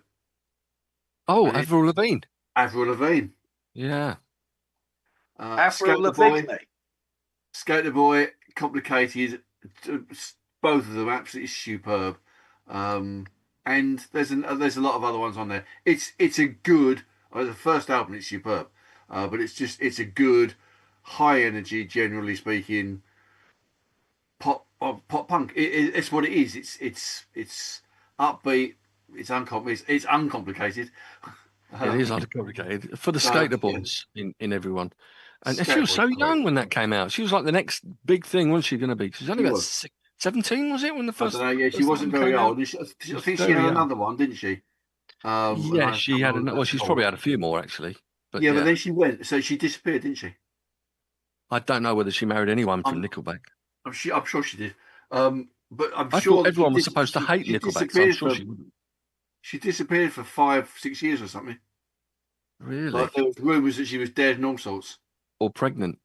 Oh, Avril Lavigne. Avril Lavigne. Yeah. Avril Lavigne. Skater Boy, Complicated, both of them absolutely superb. And there's a lot of other ones on there. It's a good. The first album is superb, but it's a good, high energy, generally speaking, pop punk. It's what it is. It's upbeat. It's uncomplicated. It is uncomplicated for the skater boys in everyone. And Skater she was so boys, young when that came out. She was like the next big thing, wasn't she going to be? She's only She about was. 17, was it, when the first? I don't know. Yeah, she first wasn't album very came out? old. I think she very had young. another one, didn't she? Yeah, she had another. Well, she's probably had a few more actually. But but then she went. So she disappeared, didn't she? I don't know whether she married anyone from Nickelback. I'm sure she did. But I'm I sure thought everyone was supposed to hate she Nickelback, so I'm sure for- she wouldn't. She disappeared for 5-6 years or something. Really? Like there was rumours that she was dead and all sorts. Or pregnant.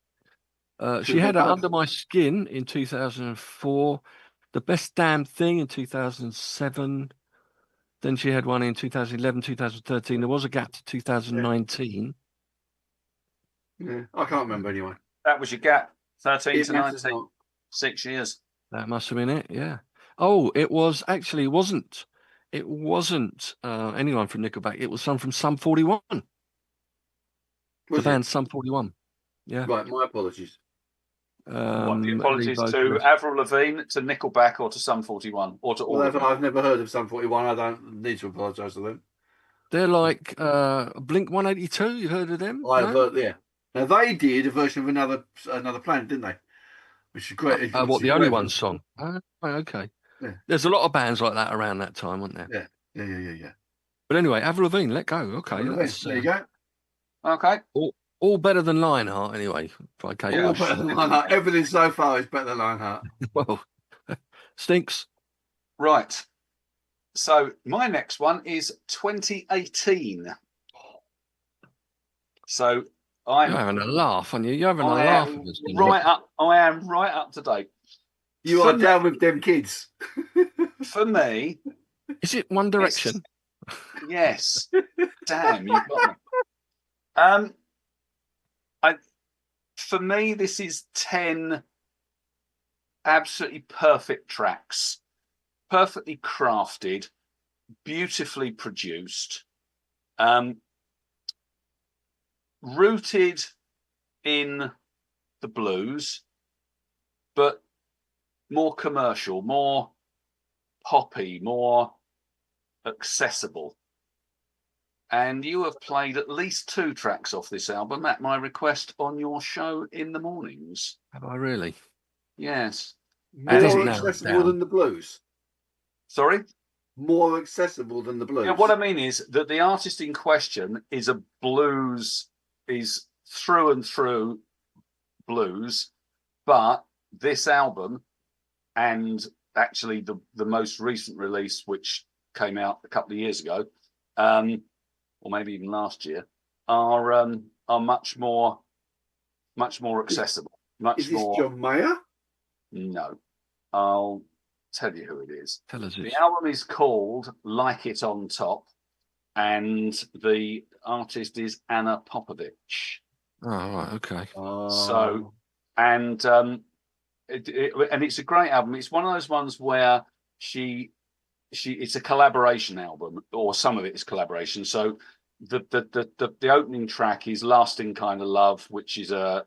She Could've had been her both. Under My Skin in 2004. The Best Damn Thing in 2007. Then she had one in 2011, 2013. There was a gap to 2019. Yeah, I can't remember anyway. That was your gap. 13 It to matters 19. not. 6 years. That must have been it, yeah. Oh, it wasn't anyone from Nickelback. It was some from Sum 41. The Was band it? Sum 41. Yeah. Right, my apologies. What, the apologies lead to vocalist. Avril Lavigne, to Nickelback, or to Sum 41, or to all of them? I've never heard of Sum 41. I don't need to apologise to them. They're like Blink 182. You heard of them? I've No? heard, yeah. Now they did a version of another planet, didn't they? Which is great. What, the Only One song? Oh, okay. Yeah. There's a lot of bands like that around that time, weren't there? Yeah. But anyway, Avril Lavigne, Let Go. Okay, that's, There you go. Okay. all better than Lionheart, anyway. By Kate All Bush. better than Lionheart. Everything so far is better than Lionheart. Well, stinks. Right. So my next one is 2018. So You're having a laugh, aren't you? You're having a laugh. With us, I am right up to date. You are down with them kids. For me, Is it One Direction? yes. Damn, you got me. For me, this is 10 absolutely perfect tracks, perfectly crafted, beautifully produced, rooted in the blues, but more commercial, more poppy, more accessible. And you have played at least 2 tracks off this album at my request on your show in the mornings. Have I really? Yes. More doesn't narrow it accessible down. than the blues. Sorry? More accessible than the blues. Yeah, what I mean is that the artist in question is a blues is through and through blues, but this album and actually the most recent release, which came out a couple of years ago, or maybe even last year, are much more accessible. Is this John Mayer? No, I'll tell you who it is. Tell us. The album is called Like It on Top, and the artist is Anna Popovich. Oh, right, okay. So, and it's a great album. It's one of those ones where it's a collaboration album, or some of it is collaboration. So the opening track is Lasting Kind of Love, which is a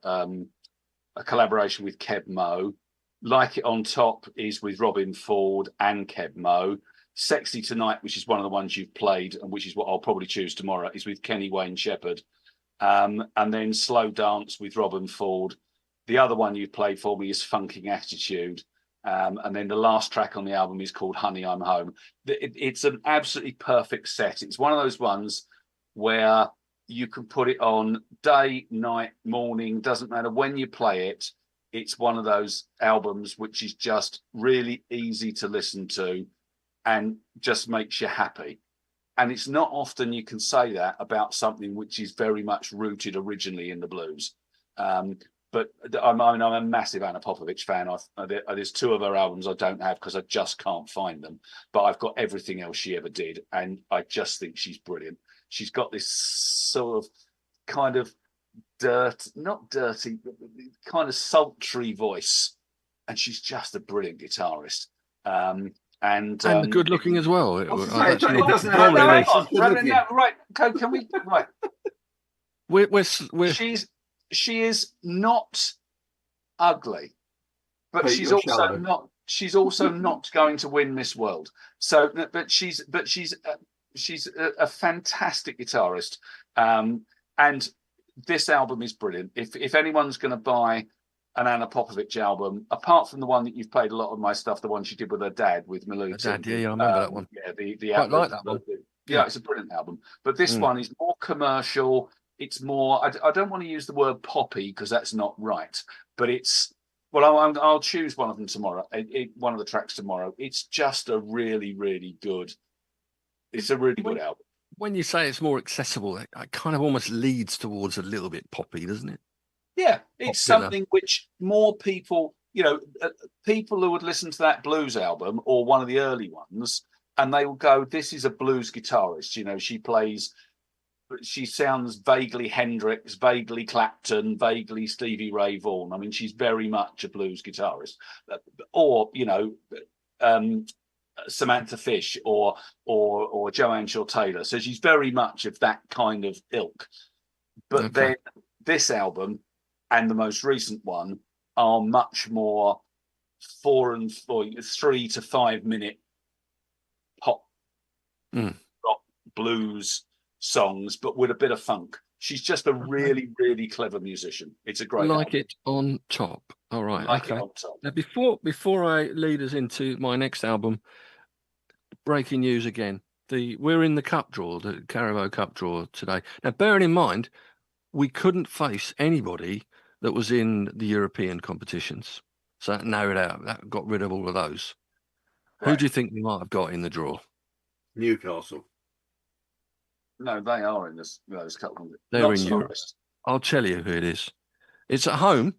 collaboration with Keb Mo. Like It on Top is with Robin Ford and Keb Mo. Sexy Tonight, which is one of the ones you've played, and which is what I'll probably choose tomorrow, is with Kenny Wayne Shepherd. And then Slow Dance with Robin Ford. The other one you've played for me is Funking Attitude. And then the last track on the album is called Honey, I'm Home. It's an absolutely perfect set. It's one of those ones where you can put it on day, night, morning, doesn't matter when you play it. It's one of those albums which is just really easy to listen to and just makes you happy. And it's not often you can say that about something which is very much rooted originally in the blues. But I'm a massive Anna Popovich fan. There's two of her albums I don't have because I just can't find them. But I've got everything else she ever did. And I just think she's brilliant. She's got this sort of kind of not dirty, but kind of sultry voice. And she's just a brilliant guitarist. And good looking as well. Right. Can we? Right. She is not ugly, but she's also not going to win Miss World. So, but she's a fantastic guitarist, and this album is brilliant. If anyone's going to buy an Anna Popovich album, apart from the one that you've played a lot of my stuff, the one she did with her dad with Milutin. Dad, yeah, I remember that one. Yeah, the quite like that one. Yeah, it's a brilliant album. But this one is more commercial. It's more. I don't want to use the word poppy because that's not right. But it's. Well, I'll choose one of them tomorrow. One of the tracks tomorrow. It's just a really, really good. It's a really good album. When you say it's more accessible, it kind of almost leads towards a little bit poppy, doesn't it? Yeah, it's something which more people, people who would listen to that blues album or one of the early ones, and they will go, "This is a blues guitarist." She sounds vaguely Hendrix, vaguely Clapton, vaguely Stevie Ray Vaughan. I mean, she's very much a blues guitarist, or Samantha Fish or Joanne Shaw Taylor. So she's very much of that kind of ilk. But then this album and the most recent one are much more 3 to 5 minute pop rock blues songs, but with a bit of funk. She's just a really, really clever musician. It's a great Like album. It on Top. All right. Like okay. It on Top. Now, before I lead us into my next album, breaking news again. We're in the cup draw, the Carabao Cup draw today. Now, bearing in mind, we couldn't face anybody that was in the European competitions. So that narrowed out. That got rid of all of those. Right. Who do you think we might have got in the draw? Newcastle. No, they are in those couple. They're in Europe. I'll tell you who it is. It's at home,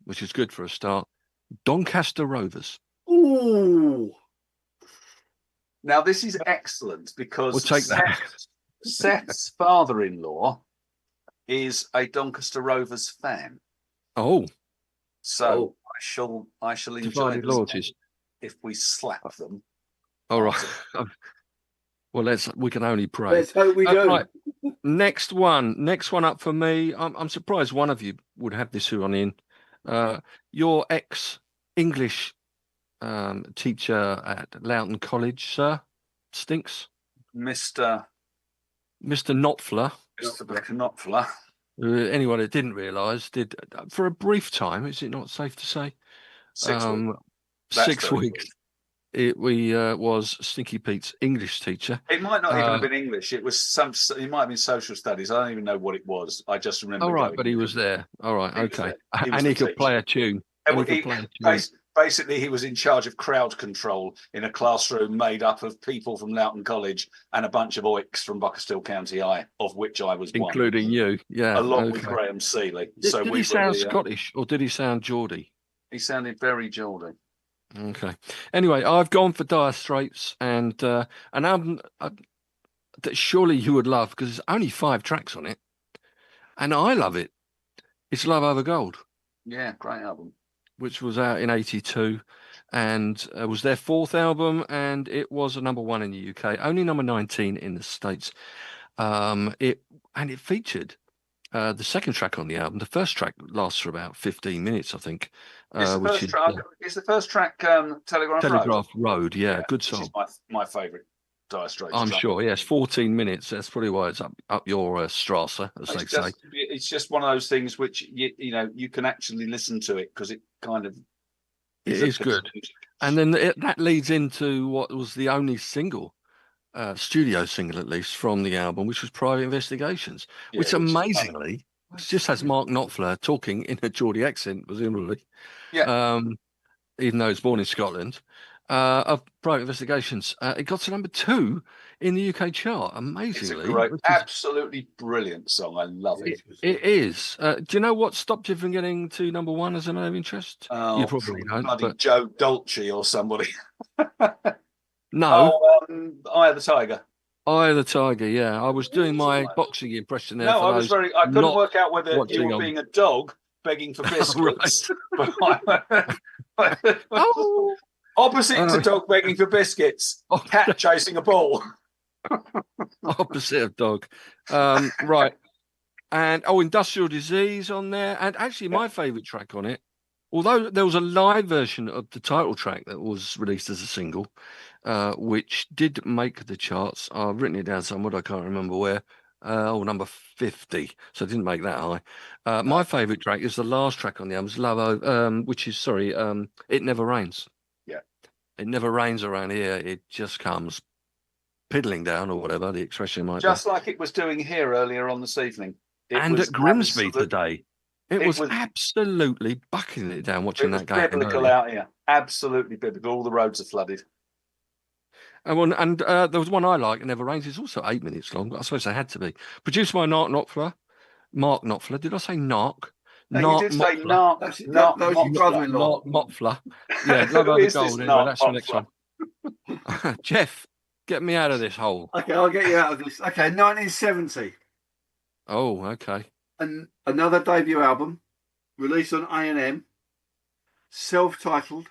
which is good for a start. Doncaster Rovers. Ooh. Now this is excellent because we'll take that. Seth's father-in-law is a Doncaster Rovers fan. Oh. So I shall enjoy loyalties if we slap them. All right. Well, we can only pray. Let's hope we don't. Right. Next one up for me. I'm surprised one of you would have this one in. Your ex-English teacher at Loughton College, sir, Stinks. Mr. Knopfler. Mr. Knopfler. Anyone that didn't realise did for a brief time. Is it not safe to say? 6 weeks. 6 weeks. it was Stinky Pete's English teacher. It might not even have been English. It was it might have been social studies. I don't even know what it was. I just remember. All right, but he was there. All right, okay. And he could play a tune. Basically, he was in charge of crowd control in a classroom made up of people from Loughton College and a bunch of oiks from Buckerstill County High, of which I was one. Including you, yeah. Along with Graham Seeley. Did he sound Scottish or did he sound Geordie? He sounded very Geordie. Okay. Anyway, I've gone for Dire Straits and an album that surely you would love because there's only 5 tracks on it. And I love it. It's Love Over Gold. Yeah, great album. Which was out in '82 and was their 4th album, and it was a #1 in the UK, only number 19 in the States. It featured the second track on the album. The first track lasts for about 15 minutes, I think. Is the first track Telegraph Road? Yeah, good song. Which is my favourite Dire Straits. I'm sure. Yes, 14 minutes. That's probably why it's up your Strasse, as they say. It's just one of those things which you can actually listen to it because it kind of is good. And then that leads into what was the only single, studio single at least, from the album, which was Private Investigations, which amazingly just has Mark Knopfler talking in a Geordie accent, presumably. Yeah. Even though he's born in Scotland. Of Private Investigations. It got to #2 in the UK chart, amazingly. It's a great, absolutely brilliant song. I love it. It is. Do you know what stopped you from getting to #1 as a matter of interest? You probably don't. Bloody Joe Dolce or somebody. No. Eye of the Tiger. Eye of the Tiger, yeah. I was doing my boxing impression there. No, I couldn't work out whether you were being a dog begging for biscuits. Opposite to dog begging for biscuits, cat chasing a ball. Opposite of dog. Right. And Industrial Disease on there. And actually my favourite track on it, although there was a live version of the title track that was released as a single, which did make the charts. I've written it down somewhere, I can't remember where. Number 50. So it didn't make that high. My favourite track is the last track on the album, which is It Never Rains. It never rains around here. It just comes piddling down, or whatever the expression might be. Just like it was doing here earlier on this evening. And at Grimsby today. It was absolutely bucking it down watching that game. Biblical out here. Absolutely biblical. All the roads are flooded. And there was one I like, It Never Rains. It's also 8 minutes long, but I suppose they had to be. Produced by Mark Knopfler. Did I say Narc? No, you did say Narc. That was your brother-in-law. Knopfler. Yeah, Love Over Gold. Anyway, that's the next one. Jeff, get me out of this hole. Okay, I'll get you out of this. Okay, 1970. Oh, okay. And another debut album, released on A&M, self-titled.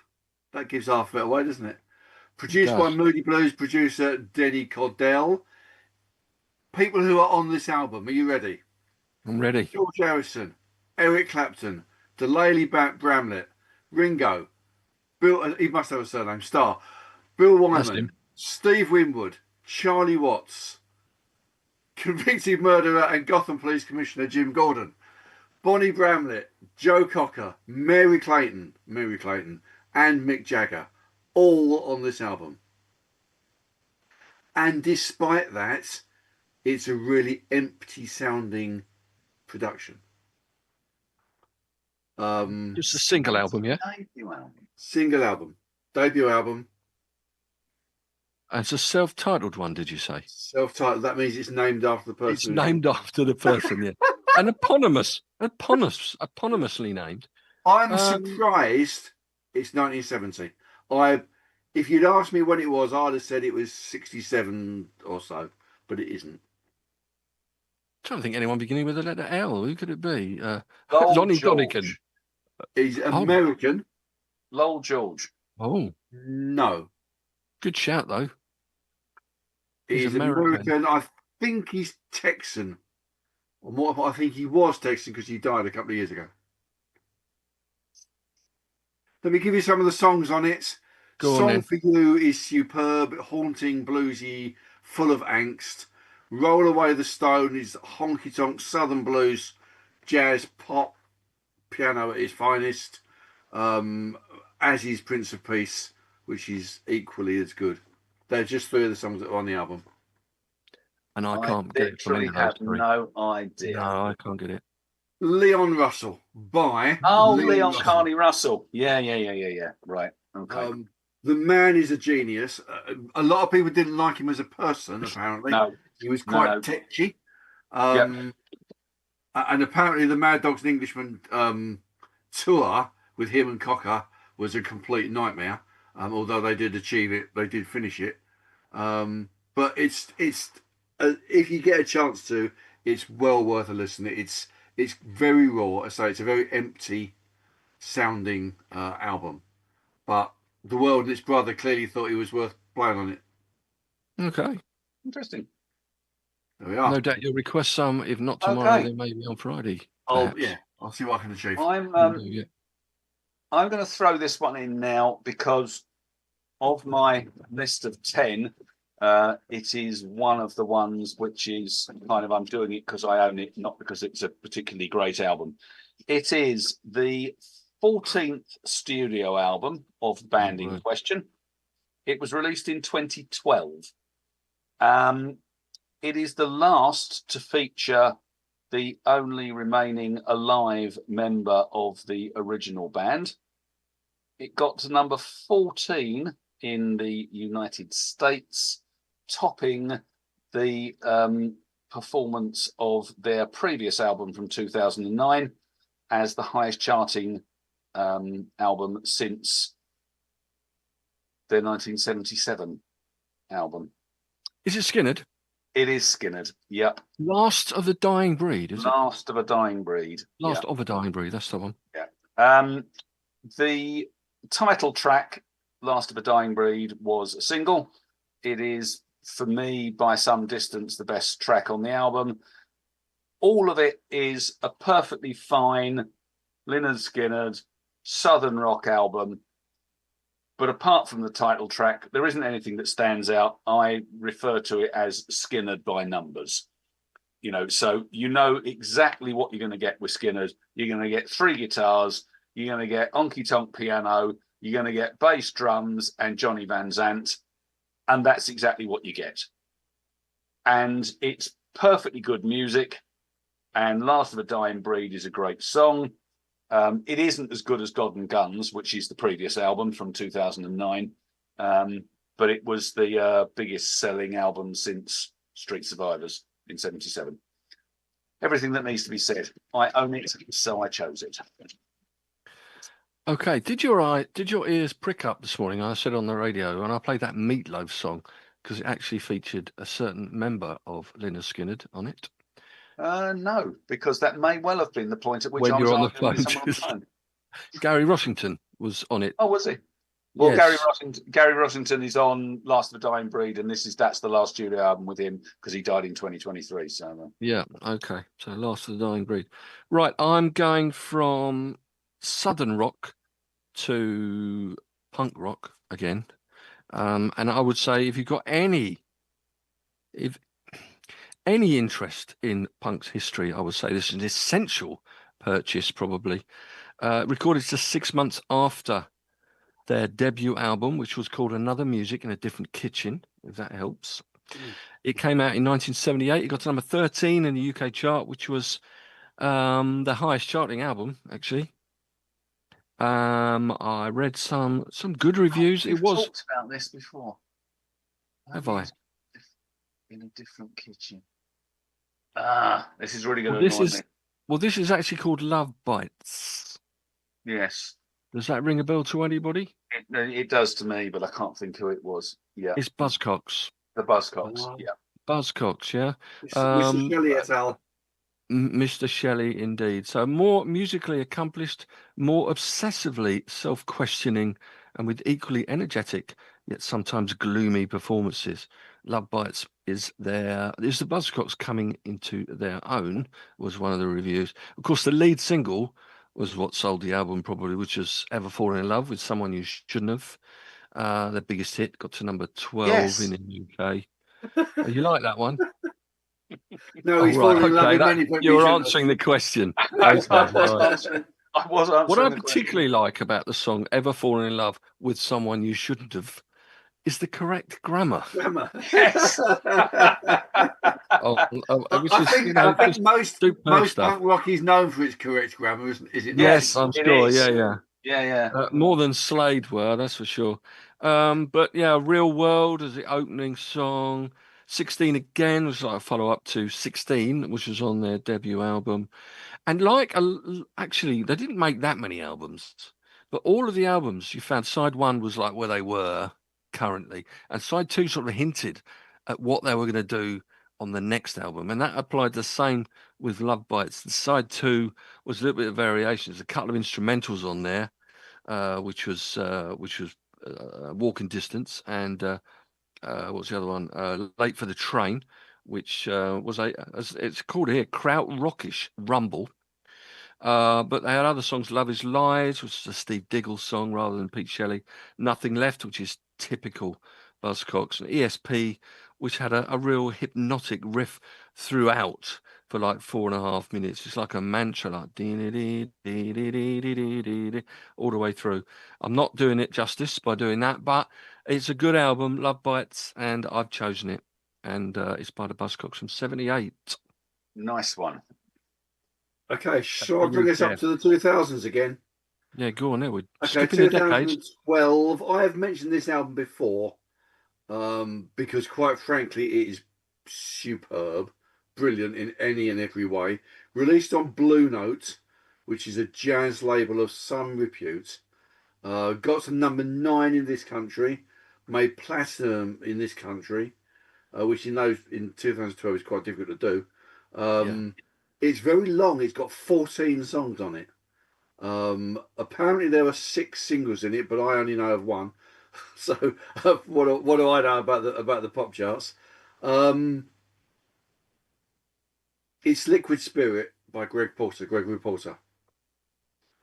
That gives half of it away, doesn't it? Produced by Moody Blues producer Denny Cordell. People who are on this album, are you ready? I'm ready. George Harrison, Eric Clapton, Delaney Bramlett, Ringo, Bill. He must have a surname. Starr, Bill Wyman, Steve Winwood, Charlie Watts, convicted murderer and Gotham Police Commissioner Jim Gordon, Bonnie Bramlett, Joe Cocker, Mary Clayton, and Mick Jagger, all on this album. And despite that, it's a really empty-sounding production. Just a single album, yeah? Single album. Debut album. And it's a self-titled one, did you say? Self-titled. That means it's named after the person. It's named after the person, yeah. And eponymously named. I'm surprised it's 1970. If you'd asked me when it was, I'd have said it was 67 or so, but it isn't. I'm trying to think anyone beginning with the letter L. Who could it be? Lonnie Donegan. He's American. Lowell George. Oh. No. Good shout, though. He's American. I think he's Texan. I think he was Texan because he died a couple of years ago. Let me give you some of the songs on it. Song for You is superb, haunting, bluesy, full of angst. Roll Away the Stone is honky-tonk, southern blues, jazz, pop, piano at its finest. As is Prince of Peace, which is equally as good. They're just 3 of the songs that are on the album. And I can't get it from any of literally those have three. no idea. No, I can't get it. Leon Russell by Leon Russell. Carney Russell. Yeah. Right. Okay. The man is a genius. A lot of people didn't like him as a person, apparently. No. He was quite tetchy. And apparently the Mad Dogs and Englishmen tour with him and Cocker was a complete nightmare. Although they did achieve it, they did finish it. But it's if you get a chance to, it's well worth a listen. It's very raw. I say it's a very empty sounding album, but the world and its brother clearly thought he was worth playing on it. Okay. Interesting. There we are. No doubt you'll request some, if not tomorrow, then maybe on Friday. Perhaps. Yeah, I'll see what I can achieve. I'm going to throw this one in now because of my list of 10. It is one of the ones which is kind of, I'm doing it because I own it, not because it's a particularly great album. It is the 14th studio album of the band in question. It was released in 2012. It is the last to feature the only remaining alive member of the original band. It got to number 14 in the United States, topping the performance of their previous album from 2009 as the highest charting album since their 1977 album. Is it Skinnerd? It is Skinnerd. Yep. Last of the Dying Breed, is it? Last of a Dying Breed. Last of a Dying Breed, that's the one. Yeah. The title track, Last of a Dying Breed, was a single. It is, for me, by some distance, the best track on the album. All of it is a perfectly fine Lynyrd Skynyrd Southern rock album. But apart from the title track, there isn't anything that stands out. I refer to it as Skynyrd by numbers. So you know exactly what you're going to get with Skynyrd. You're going to get 3 guitars. You're going to get honky tonk piano. You're going to get bass drums and Johnny Van Zant. And that's exactly what you get. And it's perfectly good music. And Last of a Dying Breed is a great song. It isn't as good as God and Guns, which is the previous album from 2009. But it was the biggest selling album since Street Survivors in 77. Everything that needs to be said. I own it, so I chose it. Okay. Did your ears prick up this morning? I said on the radio, and I played that Meatloaf song because it actually featured a certain member of Lynyrd Skynyrd on it. No, because that may well have been the point at which When I was you're on the arguing with phone. someone on the phone. Gary Rossington was on it. Oh, was he? Well, Yes. Gary Rossington is on Last of a Dying Breed, and that's the last studio album with him because he died in 2023. So Yeah. Okay. So Last of the Dying Breed. Right. I'm going from Southern rock to punk rock again. And I would say if you've got any interest in punk's history, I would say this is an essential purchase, probably. Recorded just 6 months after their debut album, which was called Another Music in a Different Kitchen, if that helps. It came out in 1978. It got to number 13 in the UK chart, which was the highest charting album, actually. I read some good reviews. We've it was talked about this before. Have I? In a different kitchen. This is really going to annoy me. Well, this is actually called Love Bites. Yes. Does that ring a bell to anybody? It does to me, but I can't think who it was. Yeah. It's Buzzcocks. The Buzzcocks. Yeah. Buzzcocks, yeah. Mr. Shelley et al. Mr. Shelley, indeed. So more musically accomplished, more obsessively self-questioning, and with equally energetic yet sometimes gloomy performances. Love Bites is the Buzzcocks coming into their own, was one of the reviews. Of course, the lead single was what sold the album, probably, which was Ever Fallen in Love with Someone You Shouldn't Have. Their biggest hit, got to number 12 in the UK. You like that one? No, he's fallen in love with many. You're answering the question. Okay, right. I was What I answering the particularly like about the song "Ever Fallen in Love with Someone You Shouldn't Have" is the correct grammar. Grammar. Yes. Which I is, think just most superb stuff. punk rock is known for its correct grammar, is it? Yes, Not? I'm it sure. is. Yeah. Yeah. More than Slade were, that's for sure. But yeah, Real World as the opening song. 16 Again was like a follow up to 16, which was on their debut album. And actually, they didn't make that many albums, but all of the albums you found, side one was like where they were currently, and side two sort of hinted at what they were going to do on the next album, and that applied the same with Love Bites. The side two was a little bit of variations, a couple of instrumentals on there, which was Walking Distance, and what's the other one? Late for the Train, which was as it's called here, Kraut Rockish Rumble. But they had other songs. Love Is Lies, which is a Steve Diggle song rather than Pete Shelley. Nothing Left, which is typical Buzzcocks. And ESP, which had a real hypnotic riff throughout for like 4.5 minutes. It's like a mantra, like dee-dee-dee, all the way through. I'm not doing it justice by doing that, but it's a good album, Love Bites, and I've chosen it. And it's by the Buzzcocks from 78. Nice one. Okay, shall I bring us up to the 2000s again? Yeah, go on there. We're Okay, skipping the decades. 2012. I have mentioned this album before, because quite frankly, it is superb, brilliant in any and every way. Released on Blue Note, which is a jazz label of some repute. Got to number 9 in this country, made platinum in this country, which in 2012 is quite difficult to do. It's very long. It's got 14 songs on it. Apparently there are 6 singles in it, but I only know of one. So what do I know about the pop charts? It's Liquid Spirit by Gregory Porter.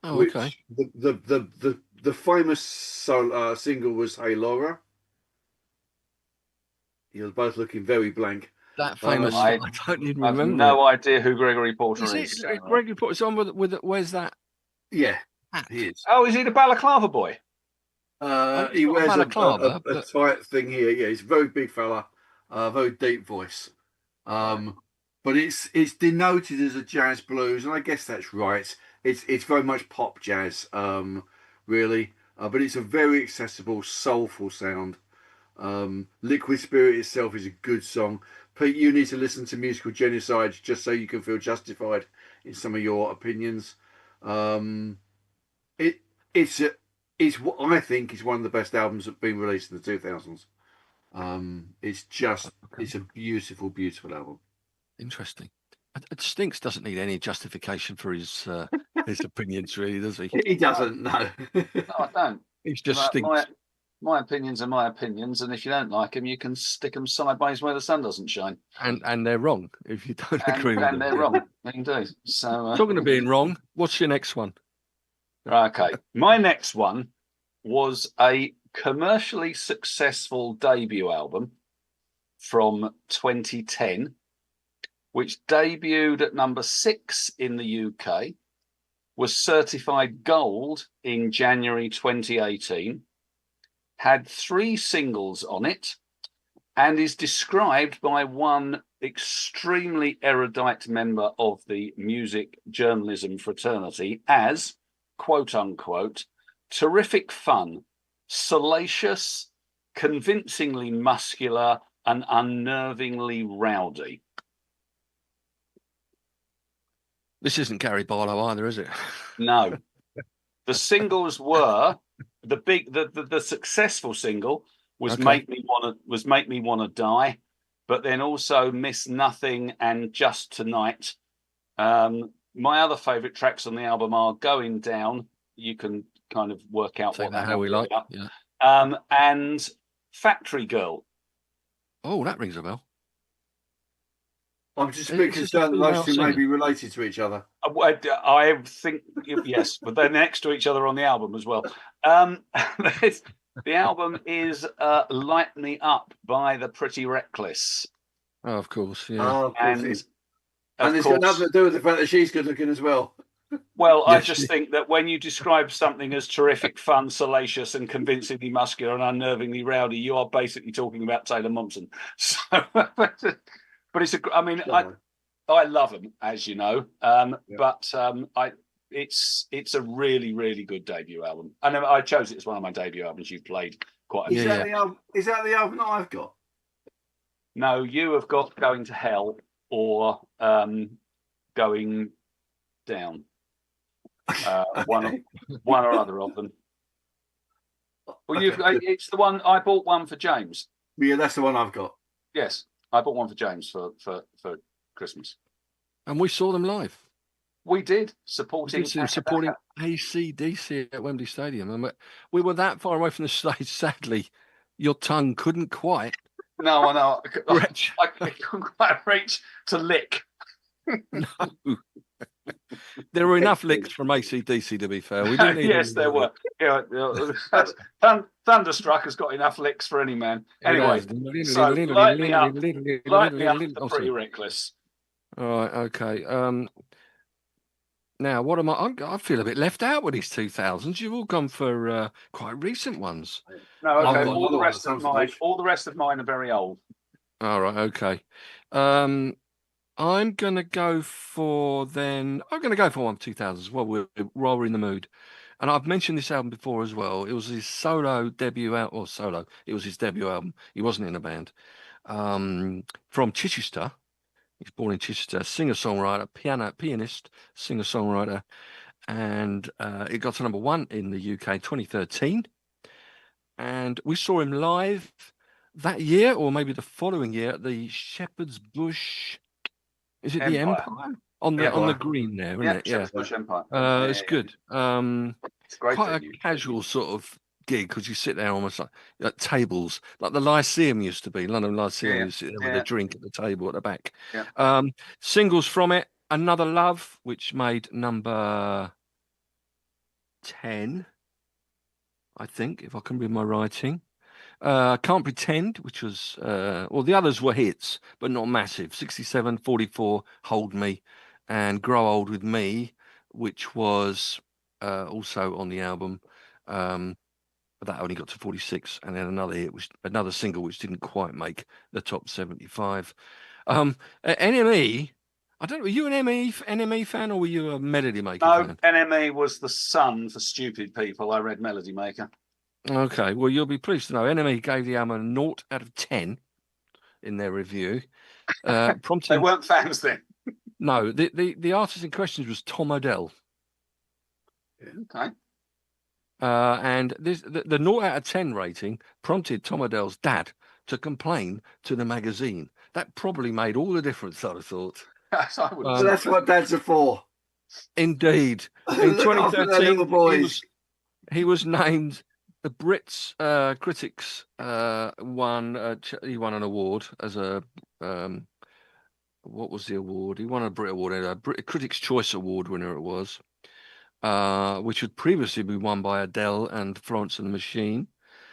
Oh, which okay. the famous single was Hey Laura. You're both looking very blank. That famous I song, I don't even have remember no it. idea who Gregory Porter Is is. it Gregory Porter's on with where's that Yeah, hat? he is. Oh, is he the balaclava boy? He got a wears a balaclava, but- tight thing here. Yeah, he's a very big fella, very deep voice. But it's denoted as a jazz blues, and I guess that's right. It's very much pop jazz, really. But it's a very accessible, soulful sound. Liquid Spirit itself is a good song. Pete, you need to listen to Musical Genocide just so you can feel justified in some of your opinions. It's what I think is one of the best albums that have been released in the 2000s. It's a beautiful, beautiful album. Interesting. Stinks doesn't need any justification for his opinions, really, does he? He doesn't, no. No, I don't. He's just stinks. My opinions are my opinions, and if you don't like them, you can stick them sideways where the sun doesn't shine. And they're wrong if you don't agree with them. And they're wrong, indeed. So, talking of being wrong, what's your next one? Okay, my next one was a commercially successful debut album from 2010, which debuted at number 6 in the UK, was certified gold in January 2018, had 3 singles on it, and is described by one extremely erudite member of the music journalism fraternity as, quote unquote, terrific fun, salacious, convincingly muscular, and unnervingly rowdy. This isn't Gary Barlow either, is it? No. The singles were the successful single was Okay. Make Me Wanna Die, but then also Miss Nothing and Just Tonight. My other favourite tracks on the album are Going Down. You can kind of work out Take what that how we like. about. Yeah. And Factory Girl. Oh, that rings a bell. I'm just a bit concerned that those two may be related to each other. I think, yes, but they're next to each other on the album as well. The album is Light Me Up by the Pretty Reckless. Oh, of course, yeah. Oh, of course And and it's got nothing to do with the fact that she's good looking as well. Well, I Yes, just think that when you describe something as terrific, fun, salacious, and convincingly muscular and unnervingly rowdy, you are basically talking about Taylor Momsen. So, but it's I mean, I love them, as you know, but it's a really, really good debut album. And I chose it as one of my debut albums. You've played quite a Is few. that the album? Is that the album that I've got? No, you have got Going to Hell or Going Down. One or other of them. Well, it's the one I bought one for James. Yeah, that's the one I've got. Yes, I bought one for James for Christmas. and we saw them live. We did supporting AC/DC at Wembley Stadium, and we were that far away from the stage. Sadly, your tongue couldn't quite. No, I know. Reach. I couldn't quite reach to lick. No. There were enough licks from AC/DC, to be fair. We didn't need yes, there were. Yeah, Thunderstruck has got enough licks for any man. Anyway, so light me up the Pretty Reckless. All right, okay. Now, what am I feel a bit left out with these 2000s. You've all gone for quite recent ones. No, okay. All the rest of mine are very old. All right, okay. I'm gonna go for one of 2000s. Well, while we're in the mood, and I've mentioned this album before as well. It was his solo debut out, or solo. It was his debut album. He wasn't in a band. From Chichester. He's born in Chichester. Singer-songwriter, pianist, singer-songwriter, and it got to #1 in the UK 2013. And we saw him live that year, or maybe the following year, at the Shepherd's Bush. Is it the Empire on the green there? Isn't it? Shepherd's Bush Empire. It's good. It's great. Quite a casual sort of gig because you sit there almost like tables, like the Lyceum used to be. London Lyceum, you sit there with a drink at the table at the back. Yeah. Singles from it: Another Love, which made #10, I think, if I can read my writing. Can't Pretend, which was, the others were hits, but not massive. 67, 44, Hold Me, and Grow Old With Me, which was also on the album. But that only got to 46, and then another single which didn't quite make the top 75. NME, I don't know, were you an NME fan, or were you a Melody Maker fan? No, NME was the sun for stupid people. I read Melody Maker. Okay, well, you'll be pleased to know NME gave the album a 0 out of 10 in their review. They weren't fans then. No, the artist in question was Tom Odell. Okay. And the 0 out of 10 rating prompted Tom Odell's dad to complain to the magazine. That probably made all the difference, I'd have thought. So that's what dads are for. Indeed. In 2013, he was named the Brits Critics he won an award as a what was the award? He won a Brit Award, a Critics' Choice Award winner it was. Which had previously been won by Adele and Florence and the Machine.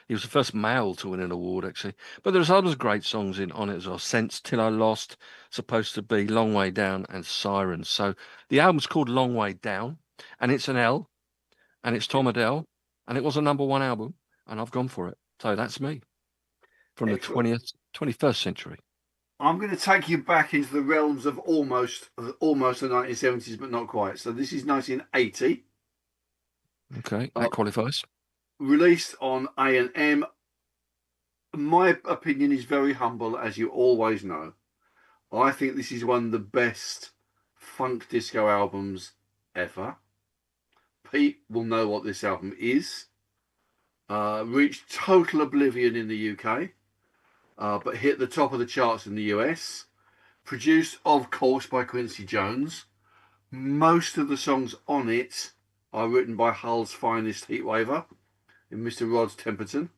He was the first male to win an award, actually. But there's other great songs on it as well. Sense, Till I Lost, Supposed to Be, Long Way Down, and Sirens. So the album's called Long Way Down, and it's an L, and it's Tom Odell, and it was a #1 album, and I've gone for it. So that's me from the 21st century. I'm going to take you back into the realms of almost the 1970s, but not quite. So this is 1980. Okay, that qualifies. Released on A&M. My opinion is very humble, as you always know. I think this is one of the best funk disco albums ever. Pete will know what this album is. Reached total oblivion in the UK. But hit the top of the charts in the US. Produced, of course, by Quincy Jones. Most of the songs on it are written by Hull's finest heatwaver, in Mr. Rod Temperton.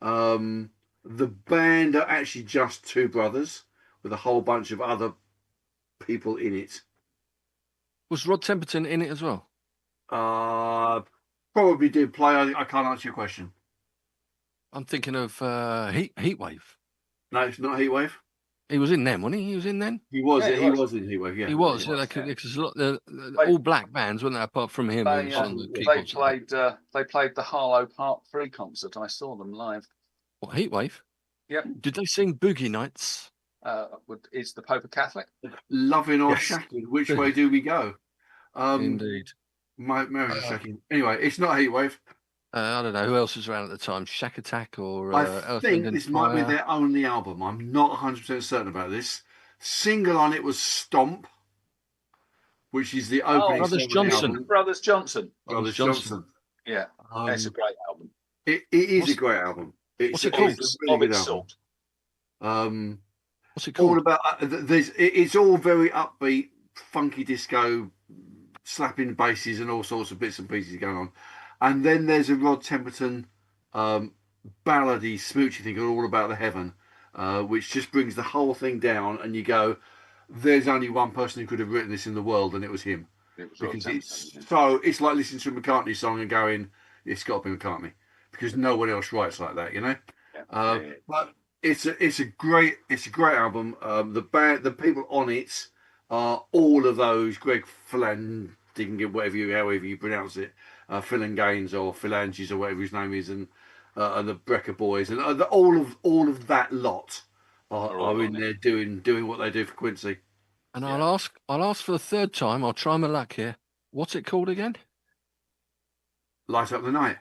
The band are actually just two brothers with a whole bunch of other people in it. Was Rod Temperton in it as well? Probably did play. I can't answer your question. I'm thinking of Heatwave. No, it's not Heatwave. He was in them, wasn't he? He was in them. He was. Yeah, he was in Heatwave. Yeah, He was. he Yeah, was, because They- all black bands, weren't they? Apart from him, They, who's on the they keyboards. played the Harlow Part 3 concert. I saw them live. What, Heatwave? Yep. Did they sing Boogie Nights? Is the Pope a Catholic? Loving or Yes. shacking? Which way do we go? Indeed. My marriage is shacking. Anyway, it's not Heatwave. I don't know who else was around at the time. Shack Attack or I Earth, think Wind and this might be Fire? their only album. I'm not 100% certain about this. Single on it was Stomp, which is the opening Brothers song Johnson. on the album. Brothers Johnson. Brothers Johnson. Yeah, that's a great album. It is What's- a great album. what's it called? It's a really Of good its album. sort. What's it All called? about it's all very upbeat, funky disco, slapping basses and all sorts of bits and pieces going on. And then there's a Rod Temperton ballady, smoochy thing all about the heaven, which just brings the whole thing down. And you go, there's only one person who could have written this in the world, and it was him. Because it's like listening to a McCartney song and going, it's got to be McCartney, because no one else writes like that, you know. But it's a great album. The people on it are all of those Greg Philanding, however you pronounce it, Phil Gaines or Philanges or whatever his name is, and the Brecker Boys, and all of that lot are in there doing what they do for Quincy. And I'll ask for the third time. I'll try my luck here. What's it called again? Light Up the Night.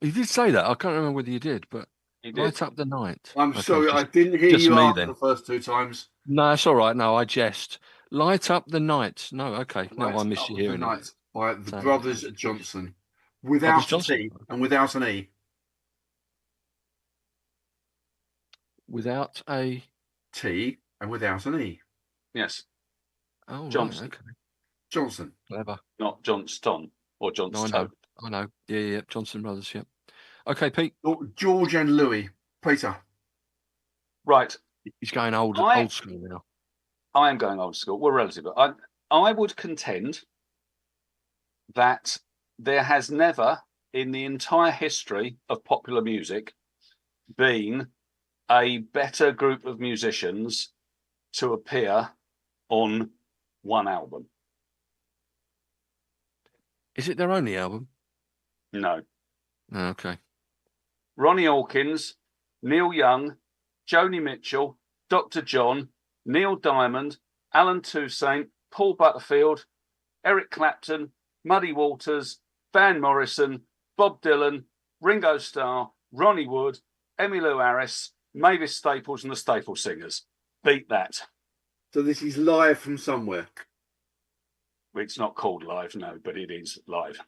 You did say that. I can't remember whether you did, but Light Up the Night. I'm Okay, sorry, I didn't hear just you me after then. the first two times. No, it's all right. No, I jest. Light Up the Night. No, okay. No, Light I miss Up you the hearing it. Night by the So- Brothers Johnson, without Brothers a T Johnson? and without an E. Without a... T and without an E. Yes, Oh, Johnson. right, okay. Johnson. Clever. not Johnston or No, I Johnston. know. I know. Yeah. Johnson Brothers, yeah. Okay, Pete. George and Louis. Peter. Right, He's going old school now. I am going old school. We're relative. I would contend that there has never, in the entire history of popular music, been a better group of musicians to appear on one album. Is it their only album? No. Oh, okay. Ronnie Hawkins, Neil Young, Joni Mitchell, Dr. John, Neil Diamond, Alan Toussaint, Paul Butterfield, Eric Clapton, Muddy Waters, Van Morrison, Bob Dylan, Ringo Starr, Ronnie Wood, Emmylou Harris, Mavis Staples, and the Staple Singers. Beat that. So this is live from somewhere. It's not called live, no, but it is live.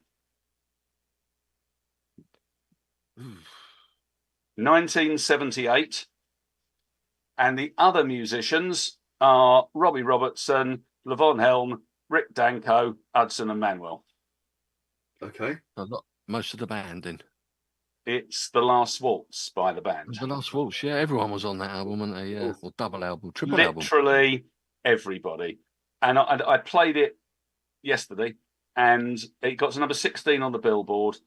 1978. And the other musicians are Robbie Robertson, Levon Helm, Rick Danko, Hudson and Manuel. Okay. Most of the band in. It's The Last Waltz by the band. The Last Waltz, yeah. Everyone was on that album, weren't they? Yeah. Or double album, triple album. Literally everybody. And I played it yesterday, and it got to number 16 on the Billboard.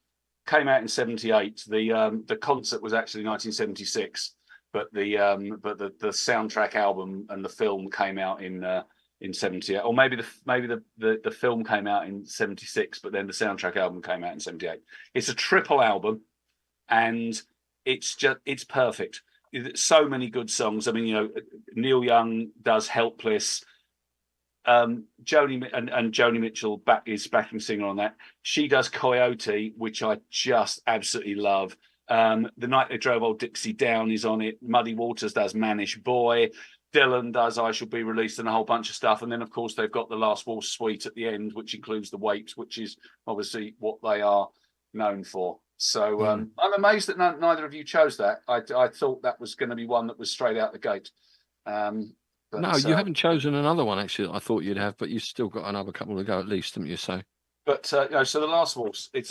Came out in 78. The concert was actually 1976, but the soundtrack album and the film came out in 78, or maybe the film came out in 76, but then the soundtrack album came out in 78. It's a triple album, and it's perfect. So many good songs. I mean, Neil Young does "Helpless." Joni Mitchell is backing singer on that. She does "Coyote," which I just absolutely love. The Night They Drove Old Dixie Down is on it. Muddy Waters does "Mannish Boy." Dylan does "I Shall Be Released" and a whole bunch of stuff. And then, of course, they've got the Last Waltz Suite at the end, which includes the Wait, which is obviously what they are known for. So I'm amazed that neither of you chose that. I thought that was going to be one that was straight out the gate. But, no, you haven't chosen another one, actually. I thought you'd have, but you've still got another couple to go at least, haven't you? So, but so the Last Waltz, it's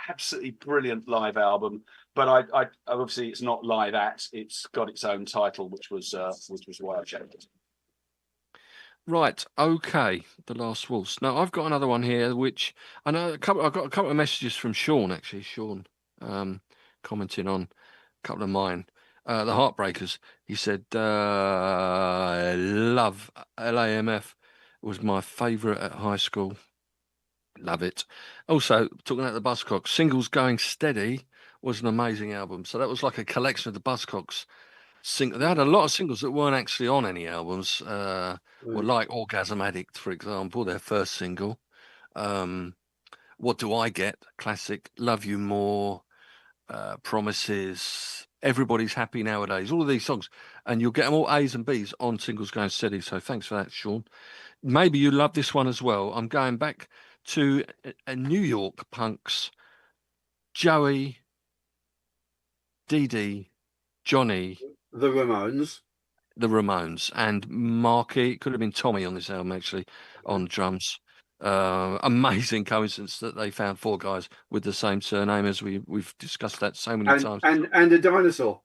absolutely brilliant live album. But I obviously it's not live at. It's got its own title, which was why I chose it. Right, okay, The Last Waltz. Now I've got another one here, which I know I've got a couple of messages from Sean, actually. Sean commenting on a couple of mine. the Heartbreakers. He said, I love LAMF. It was my favourite at high school. Love it. Also, talking about the Buzzcocks, Singles Going Steady was an amazing album. So that was like a collection of the Buzzcocks. They had a lot of singles that weren't actually on any albums. Were like Orgasm Addict, for example, their first single. What Do I Get? Classic. Love You More. Promises. Everybody's Happy Nowadays. All of these songs. And you'll get them all A's and B's on Singles Going Steady. So thanks for that, Sean. Maybe you love this one as well. I'm going back to a New York punks. Joey, Dee Dee, Johnny, The Ramones. the Ramones, and Marky. It could have been Tommy on this album, actually, on drums. Amazing coincidence that they found 4 guys with the same surname, as we've discussed that so many times. And a dinosaur.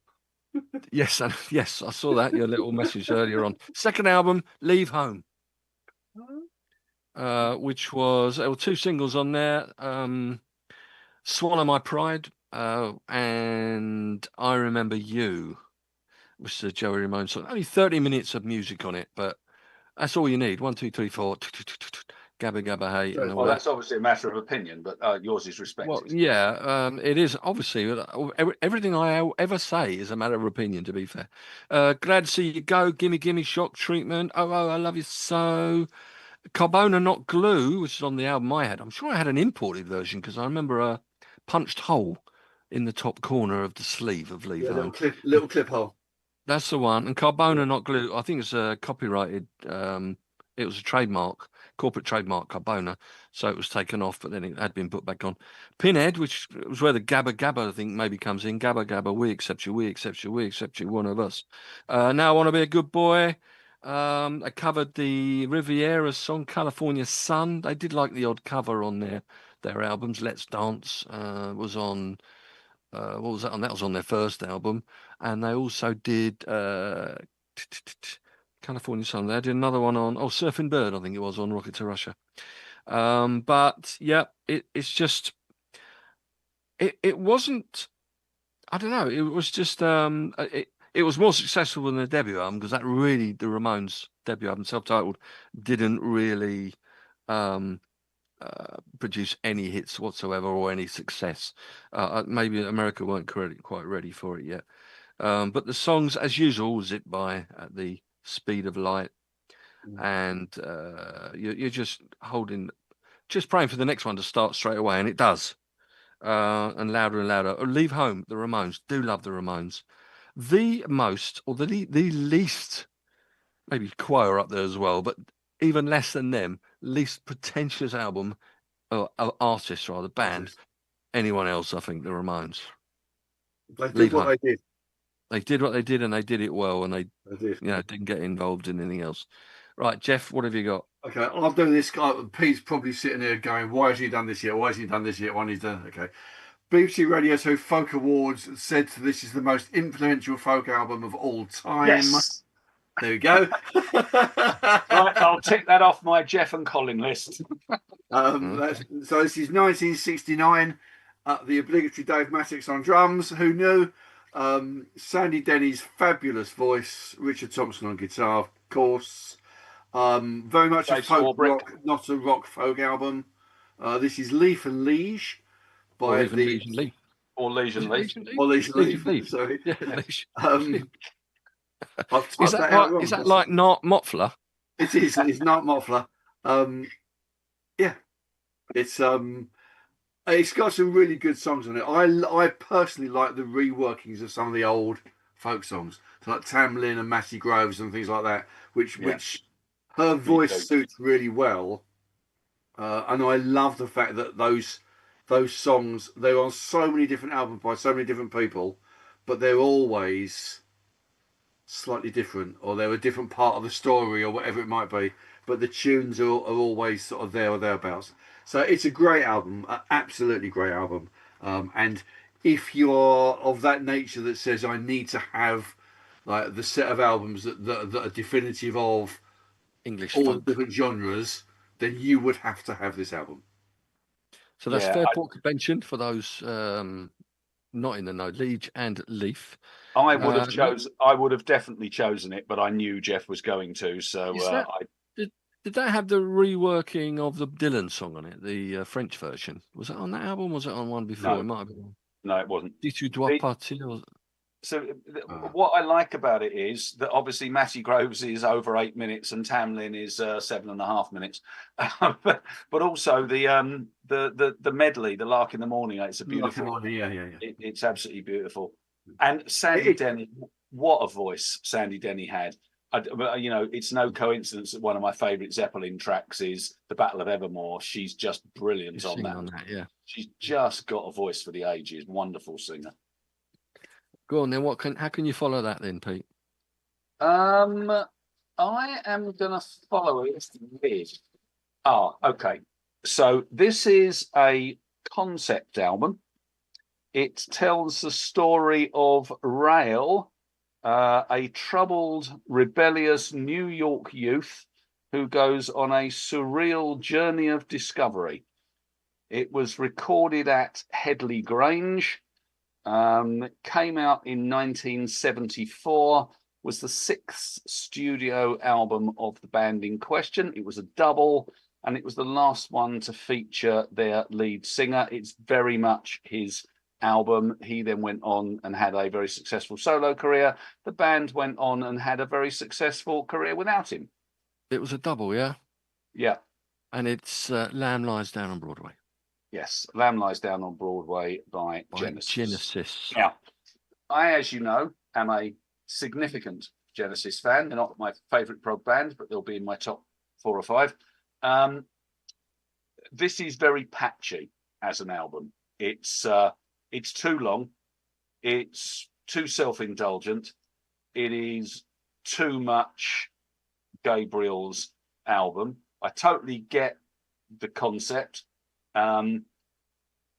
Yes, yes, I saw that, your little message earlier on. Second album, Leave Home, which was, there were 2 singles on there, Swallow My Pride, and I Remember You, which is a Joey Ramone song. Only 30 minutes of music on it, but that's all you need. 1, 2, 3, 4. Gabba Gabba Hey. And all Well, that. that's obviously a matter of opinion, but yours is respected. Well, yeah, it is. Obviously, everything I ever say is a matter of opinion, to be fair. Glad to See You Go, Gimme Gimme, Shock Treatment, Oh, I Love You So, Carbona Not Glue, which is on the album I had. I'm sure I had an imported version because I remember a punched hole in the top corner of the sleeve of Leave Home. Little clip hole. That's the one. And Carbona Not Glue, I think it's copyrighted. It was a trademark, corporate trademark, Carbona. So it was taken off, but then it had been put back on. Pinhead, which was where the Gabba Gabba, I think, maybe comes in. Gabba Gabba, we accept you, we accept you, we accept you, one of us. Now I Want to Be a Good Boy. I covered the Riviera song, California Sun. They did like the odd cover on their albums. Let's Dance was on... what was that on? That was on their first album. And they also did California Sun. They did another one on Surfing Bird, I think it was, on Rocket to Russia. But yeah, it's just it wasn't, I don't know, it was just it was more successful than the debut album, because that really, the Ramones debut album, self-titled, didn't really produce any hits whatsoever or any success. Maybe America weren't quite ready for it yet. But the songs, as usual, zip by at the speed of light, and you're just praying for the next one to start straight away, and it does. And louder and louder. Leave Home, the Ramones. Do love the Ramones. The most, or the least, maybe Choir up there as well, but even less than them, least pretentious album, or artist rather, band, anyone else, I think, the Ramones. They did what they did. They did what they did, and they did it well, and they didn't get involved in anything else. Right, Jeff, what have you got? Okay, I'll do this. Pete's probably sitting there going, why has he done this yet? Why has he done this yet? Why has he done? Okay. BBC Radio 2 Folk Awards said this is the most influential folk album of all time. Yes. There we go. Right, I'll tick that off my Jeff and Colin list. So this is 1969. The obligatory Dave Mattox on drums. Who knew? Sandy Denny's fabulous voice. Richard Thompson on guitar, of course. Very much a folk rock, not a rock folk album. This is Leaf and Liege by the or Liege and Leaf. Or Liege and Leaf. Sorry. Yeah, Liege. Is that like not Mottler? It is. It's not Mottler. Yeah, it's got some really good songs on it. I personally like the reworkings of some of the old folk songs, so like Tamlin and Matty Groves and things like that, which her voice suits really well. And I love the fact that those songs, they're on so many different albums by so many different people, but they're always slightly different, or they're a different part of the story, or whatever it might be, but the tunes are always sort of there or thereabouts. So it's a great album, absolutely great album. And if you're of that nature that says I need to have like the set of albums that are definitive of English all folk, the different genres, then you would have to have this album. So that's Fairport Convention for those not in the know. Liege and Leaf. I would have definitely chosen it, but I knew Jeff was going to. So did that have the reworking of the Dylan song on it, the French version? Was it on that album? Was it on one before? No. It might have been. No, it wasn't. Si tu dois partir. So what I like about it is that obviously Matty Groves is over 8 minutes and Tamlin is 7.5 minutes, but also the medley, the Lark in the Morning. It's a beautiful. It's absolutely beautiful. And Sandy Denny, what a voice Sandy Denny had. You know, it's no coincidence that one of my favourite Zeppelin tracks is The Battle of Evermore. She's just brilliant on that. Yeah. She's just got a voice for the ages. Wonderful singer. Go on then. How can you follow that then, Pete? I am gonna follow it with. Okay. So this is a concept album. It tells the story of Rael, a troubled, rebellious New York youth who goes on a surreal journey of discovery. It was recorded at Headley Grange. Came out in 1974, was the 6th studio album of the band in question. It was a double, and it was the last one to feature their lead singer. It's very much his album. He then went on and had a very successful solo career. The band went on and had a very successful career without him. It was a double, yeah? Yeah. And it's Lamb Lies Down on Broadway. Yes, Lamb Lies Down on Broadway by Genesis. Now, I, as you know, am a significant Genesis fan. They're not my favourite prog band, but they'll be in my top 4 or 5. This is very patchy as an album. It's too long. It's too self-indulgent. It is too much Gabriel's album. I totally get the concept. And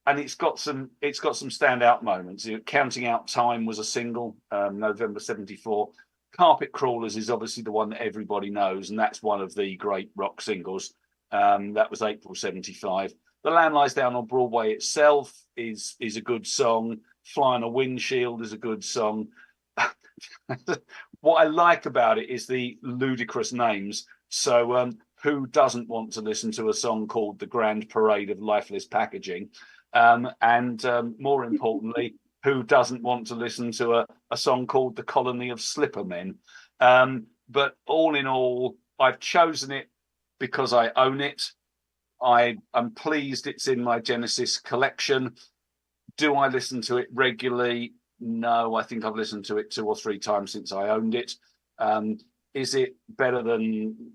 it's got some standout moments. Counting Out Time was a single, November 74. Carpet Crawlers is obviously the one that everybody knows, and that's one of the great rock singles. That was April 75. The Lamb Lies Down on Broadway itself is a good song. Fly on a Windshield is a good song. What I like about it is the ludicrous names. So who doesn't want to listen to a song called The Grand Parade of Lifeless Packaging? And more importantly, who doesn't want to listen to a song called The Colony of Slipper Men? But all in all, I've chosen it because I own it. I am pleased it's in my Genesis collection. Do I listen to it regularly? No, I think I've listened to it 2 or 3 times since I owned it. Is it better than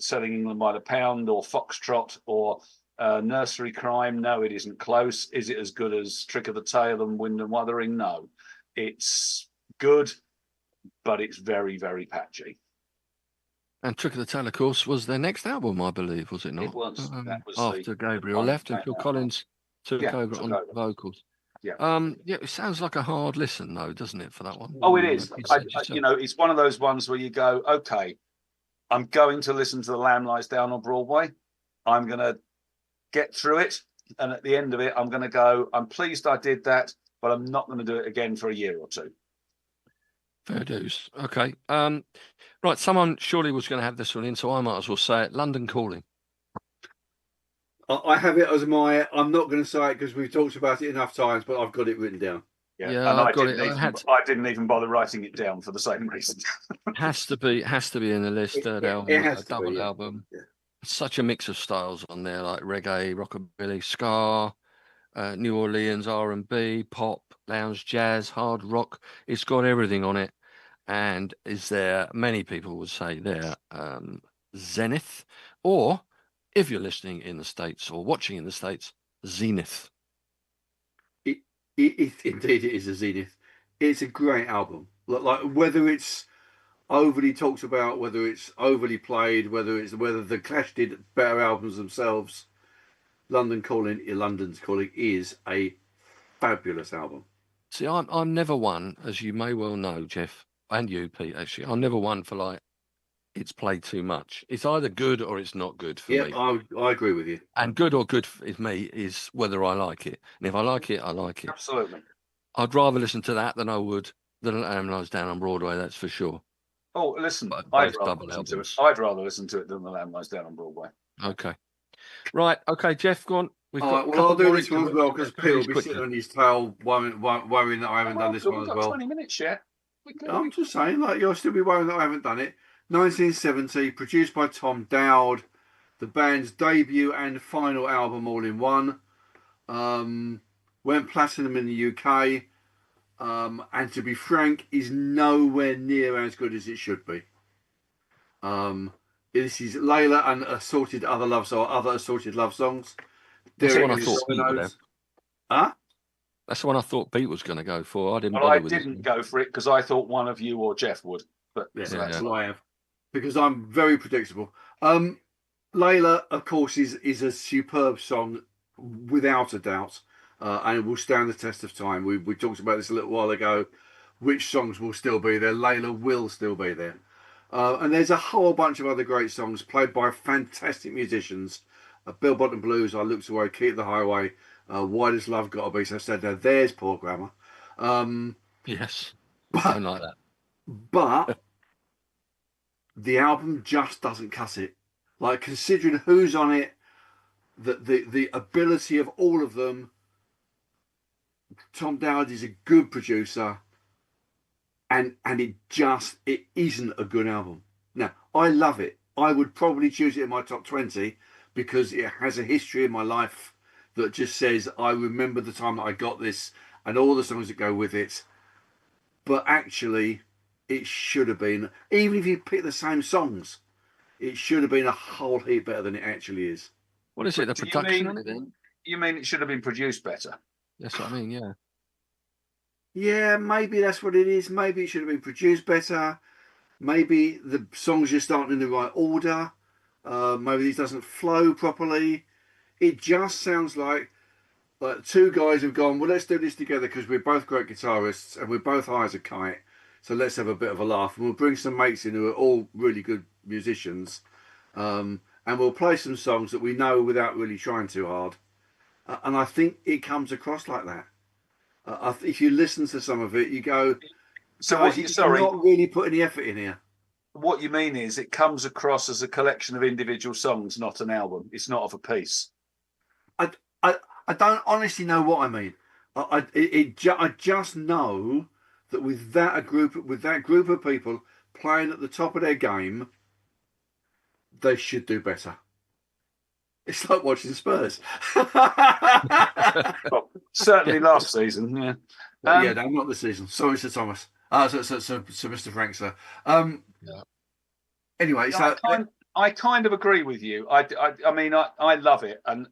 Selling England by the Pound or Foxtrot or Nursery Crime? No, it isn't close. Is it as good as Trick of the Tail and Wind and Wuthering? No. It's good, but it's very, very patchy. And Trick of the Tail, of course, was their next album, I believe, was it not? It was. That was after Gabriel left and Phil Collins took over on vocals. Yeah. It sounds like a hard listen, though, doesn't it, for that one? Oh, it is. It's one of those ones where you go, okay, I'm going to listen to The Lamb Lies Down on Broadway. I'm going to get through it. And at the end of it, I'm going to go, I'm pleased I did that, but I'm not going to do it again for a year or 2. Fair dues. Okay. Right. Someone surely was going to have this one in, so I might as well say it. London Calling. I have it as I'm not going to say it because we've talked about it enough times, but I've got it written down. Yeah, and I didn't even bother writing it down for the same reason. has to be in the list. Third album, a double album. Yeah. Such a mix of styles on there, like reggae, rockabilly, ska, New Orleans R&B, pop, lounge, jazz, hard rock. It's got everything on it. And is there, many people would say there, Zenith, or if you're listening in the States or watching in the States, Zenith. Indeed, it is a Zenith. It's a great album. Like whether it's overly talked about, whether it's overly played, whether the Clash did better albums themselves, London's Calling is a fabulous album. See, I'm never one, as you may well know, Jeff, and you, Pete. Actually, I'm never one for like it's played too much. It's either good or it's not good for me. Yeah, I agree with you. And good or good for me is whether I like it. And if I like it, I like it. Absolutely. I'd rather listen to that than I would than Lamb Lies Down on Broadway. That's for sure. Oh, listen, Both double albums. I'd rather listen to it than The Lamb Lies Down on Broadway. Okay. Right. Okay, Jeff, go on. All right, well, I'll do this one as well because Pete will be sitting on his tail worrying that I haven't done this one as well. 20 minutes yet. I'm just saying, like, you'll still be worrying that I haven't done it. 1970, produced by Tom Dowd, the band's debut and final album all in one. Went platinum in the UK, and to be frank, is nowhere near as good as it should be. This is Layla and other assorted love songs. That's the one I thought Pete would have. Huh? That's the one I thought Pete was going to go for. I didn't. Well, I didn't go for it because I thought one of you or Jeff would. But yeah, so that's what I have, because I'm very predictable. Layla, of course, is a superb song without a doubt, and it will stand the test of time. We talked about this a little while ago. Which songs will still be there? Layla will still be there. And there's a whole bunch of other great songs played by fantastic musicians. Bill Bottom Blues, I Looked Away, Keep the Highway, Why Does Love Gotta Be So Sad? Now, there's poor grammar. Yes, I don't like that. But the album just doesn't cut it. Like, considering who's on it, the ability of all of them, Tom Dowd is a good producer. And it isn't a good album. Now, I love it. I would probably choose it in my top 20 because it has a history in my life that just says I remember the time that I got this and all the songs that go with it. But actually, it should have been, even if you pick the same songs, it should have been a whole heap better than it actually is. What is it? The production on it then? You mean it should have been produced better? That's what I mean, yeah. Yeah, maybe that's what it is. Maybe it should have been produced better. Maybe the songs just aren't in the right order. Maybe this doesn't flow properly. It just sounds like two guys have gone, well, let's do this together because we're both great guitarists and we're both high as a kite. So let's have a bit of a laugh. And we'll bring some mates in who are all really good musicians. And we'll play some songs that we know without really trying too hard. And I think it comes across like that. If you listen to some of it, you go, so what you're not really putting the effort in here. What you mean is it comes across as a collection of individual songs, not an album. It's not of a piece. I don't honestly know what I mean. I just know that with that group of people playing at the top of their game, they should do better. It's like watching Spurs. Well, certainly last season, yeah. Yeah, no, not this season. Sorry, Sir Thomas. So Mr. Frank, sir. Yeah. Anyway, so I kind of agree with you. I mean, I love it, and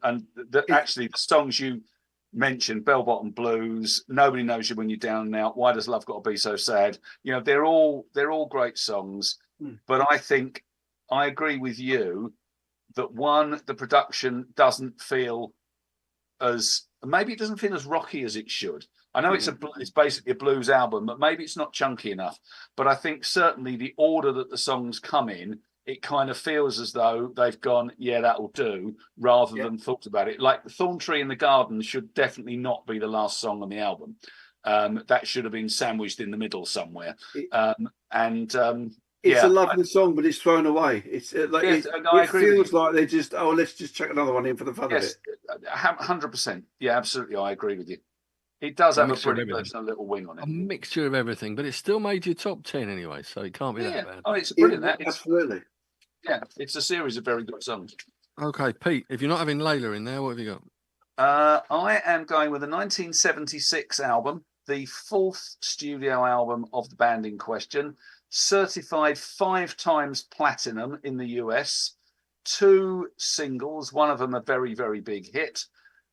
actually the songs you mentioned, Bell Bottom Blues, Nobody Knows You When You're Down and Out, Why Does Love Got to Be So Sad? You know, they're all great songs. But I think I agree with you that the production doesn't feel as rocky as it should. I know it's basically a blues album, but maybe it's not chunky enough. But I think certainly the order that the songs come in, it kind of feels as though they've gone, yeah, that'll do, rather than thought about it. Like Thorn Tree in the Garden should definitely not be the last song on the album. That should have been sandwiched in the middle somewhere. It's a lovely song, but it's thrown away. It feels like they just, let's just chuck another one in for the fun of it. 100%. Yeah, absolutely. I agree with you. It does have a brilliant version, a little wing on it. A mixture of everything, but it still made your top 10 anyway, so it can't be that bad. Oh, it's brilliant. Absolutely. Yeah, it's a series of very good songs. Okay, Pete, if you're not having Layla in there, what have you got? I am going with a 1976 album, the fourth studio album of the band in question. Certified 5 times platinum in the US, 2 singles, one of them a very, very big hit.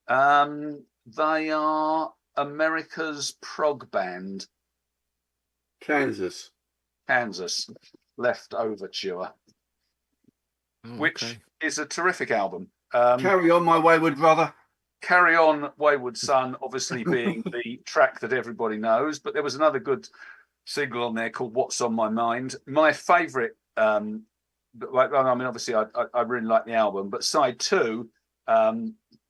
They are America's prog band. Kansas. Left Overture, which is a terrific album. Carry On, My Wayward Brother. Carry On, Wayward Son, obviously being the track that everybody knows, but there was another good single on there called What's on My Mind. My favourite, I mean, obviously I really like the album, but side 2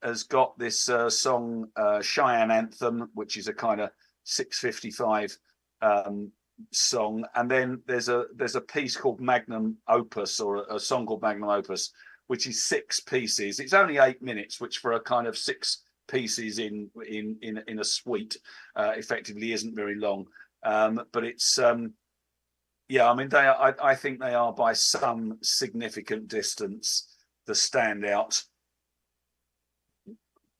has got this song Cheyenne Anthem, which is a kind of 6:55 song, and then there's a piece called Magnum Opus, or a song called Magnum Opus, which is 6 pieces. It's only 8 minutes, which for a kind of 6 pieces in a suite effectively isn't very long. But it's yeah, I mean, I think they are by some significant distance the standout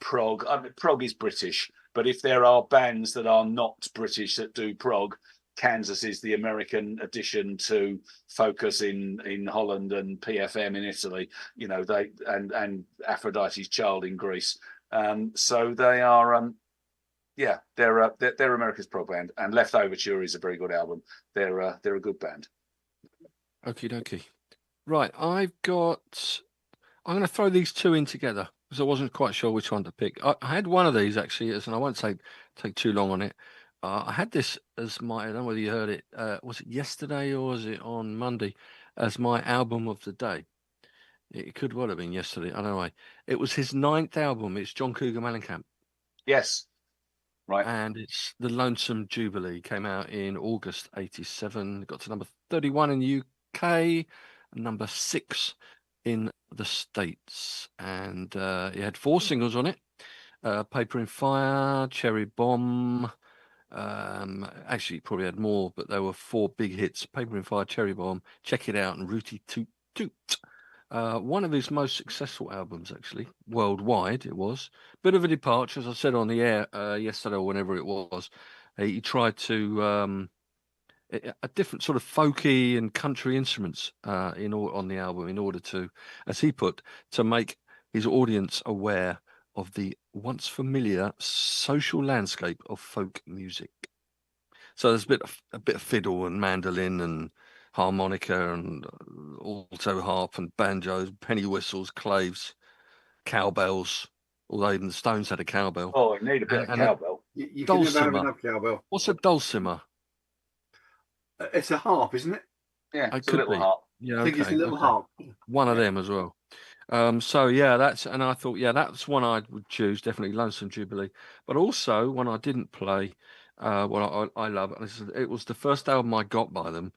prog. I mean, prog is British, but if there are bands that are not British that do prog, Kansas is the American addition to Focus in Holland and PFM in Italy. You know, they and Aphrodite's Child in Greece. So they are, yeah, they're America's prog band. And Left Overture is a very good album. They're a good band. Okie dokie. Right, I'm going to throw these two in together because I wasn't quite sure which one to pick. I had one of these actually, and I won't take too long on it. I had this as my, I don't know whether you heard it, was it yesterday or was it on Monday, as my album of the day. It could well have been yesterday, I don't know. It was his 9th album. It's John Cougar Mellencamp. Yes, right. And it's The Lonesome Jubilee. Came out in August 87. Got to number 31 in the UK, number 6 in the States. And it had 4 singles on it. Paper in Fire, Cherry Bomb. Actually, it probably had more, but there were 4 big hits: Paper in Fire, Cherry Bomb, Check It Out, and Rooty Toot Toot. One of his most successful albums, actually, worldwide. It was bit of a departure, as I said on the air yesterday or whenever it was. He tried to a different sort of folky and country instruments on the album in order to, as he put, to make his audience aware of the once familiar social landscape of folk music. So there's a bit of fiddle and mandolin and harmonica and alto harp and banjos, penny whistles, claves, cowbells. Although even the Stones had a cowbell. Oh, I need a bit of cowbell. You can never have Dulcimer. enough cowbell. What's a dulcimer? It's a harp, isn't it? Yeah, it's a could little be. harp. Yeah, I think it's a little harp. One of them as well. So yeah, and I thought, yeah, that's one I would choose, definitely Lonesome Jubilee. But also one I didn't play, what I love, and it was the first album I got by them,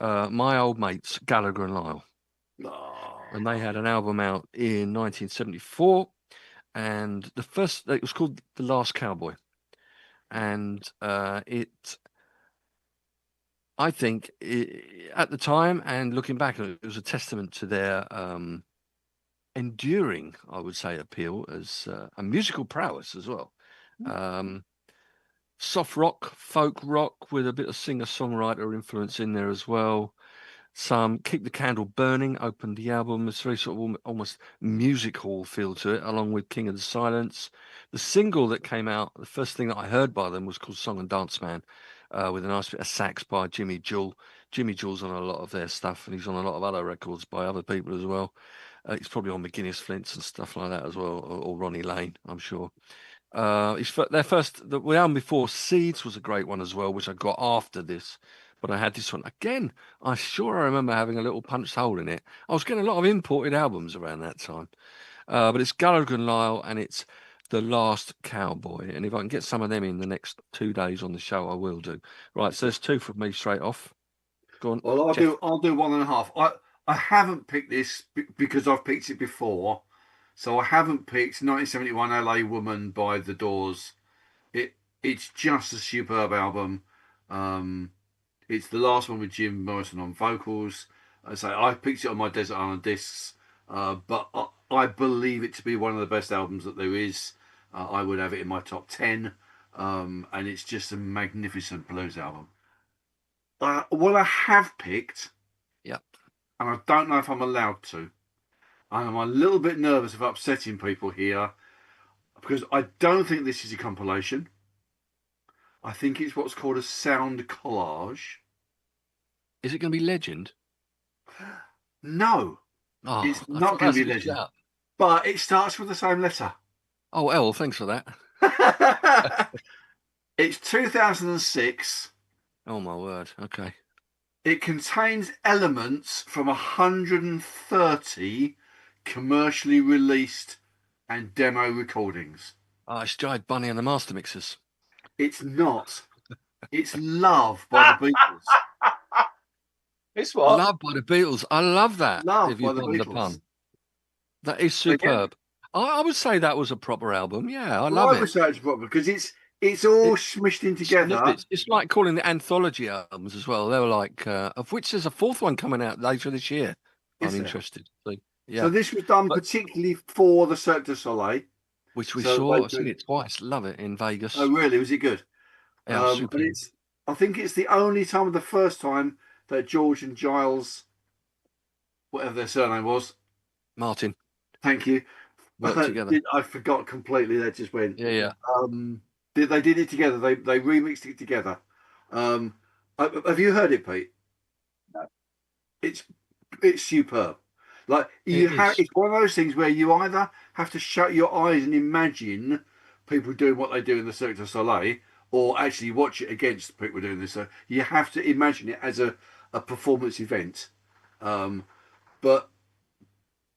My Old Mates, Gallagher and Lyle. Oh. And they had an album out in 1974, and it was called The Last Cowboy. And I think at the time, and looking back, it was a testament to their enduring, I would say, appeal as a musical prowess as well. Soft rock, folk rock with a bit of singer-songwriter influence in there as well. Some Keep the Candle Burning opened the album. It's very sort of almost music hall feel to it, along with King of the Silence. The single that came out, the first thing that I heard by them was called Song and Dance Man, with a nice bit of sax by Jimmy Jewell. Jimmy Jewell's on a lot of their stuff, and he's on a lot of other records by other people as well. He's probably on McGuinness Flints and stuff like that as well, or Ronnie Lane, I'm sure. The album before, Seeds, was a great one as well, which I got after this. But I had this one again. I remember having a little punched hole in it. I was getting a lot of imported albums around that time. But it's Gallagher and Lyle, and it's The Last Cowboy. And if I can get some of them in the next 2 days on the show, I will do. Right, so there's 2 from me straight off. Go on. Well, I'll do 1.5. I haven't picked this because I've picked it before. So I haven't picked 1971 LA Woman by The Doors. It's just a superb album. It's the last one with Jim Morrison on vocals. I picked it on my Desert Island Discs, but I believe it to be one of the best albums that there is. I would have it in my top 10, and it's just a magnificent blues album. What I have picked, Yep, and I don't know if I'm allowed to, and I'm a little bit nervous of upsetting people here, because I don't think this is a compilation. I think it's what's called a sound collage. Is it going to be Legend? No, it's not going to be Legend. But it starts with the same letter. Oh, L, thanks for that. It's 2006. Oh, my word. Okay. It contains elements from 130 commercially released and demo recordings. It's Jive Bunny and the Master Mixers. It's not. It's Love by the Beatles. It's what? Loved by the Beatles. I love that. Love If by you the pardon the Beatles. pun, that is Again, superb. I would say that was a proper album. Yeah, I well, love I it. would say it's proper because it's all It smished in together. It's like calling it anthology albums as well. They were like, of which there's a fourth one coming out later this year. I'm Is there? interested. So, So yeah, this was done but particularly for the Cirque du Soleil. which we So saw. they I've seen could. it twice. Love it in Oh, Vegas. really? Was it good? Yeah, And superb. it's. I think it's the only time, the first time that George and Giles, whatever their surname was, Martin thank you. worked together. I forgot completely. They just went. Yeah, yeah. They did it together. They remixed it together. Um, have you heard it, Pete? No. It's superb. Like you It have, is. it's one of those things where you either have to shut your eyes and imagine people doing what they do in the Cirque du Soleil, or actually watch it against people doing this. So you have to imagine it as a performance event. But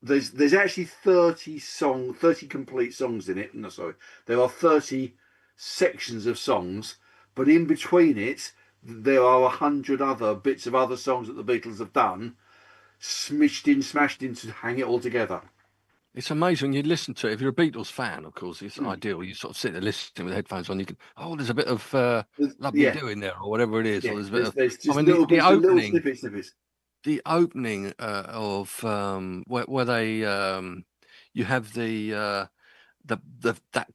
there's actually 30 complete songs in it. No, sorry, there are 30 sections of songs, but in between it there are 100 other bits of other songs that the Beatles have done, smashed in to hang it all together. It's amazing. You listen to it. If you're a Beatles fan, of course, it's Mm. ideal. You sort of sit there listening with headphones on. You can, there's a bit of Love Me Yeah, Do in there, or whatever it is, or yeah. there's a bit of. There's I just mean, little the bits, little opening, snippets. the opening of where they you have that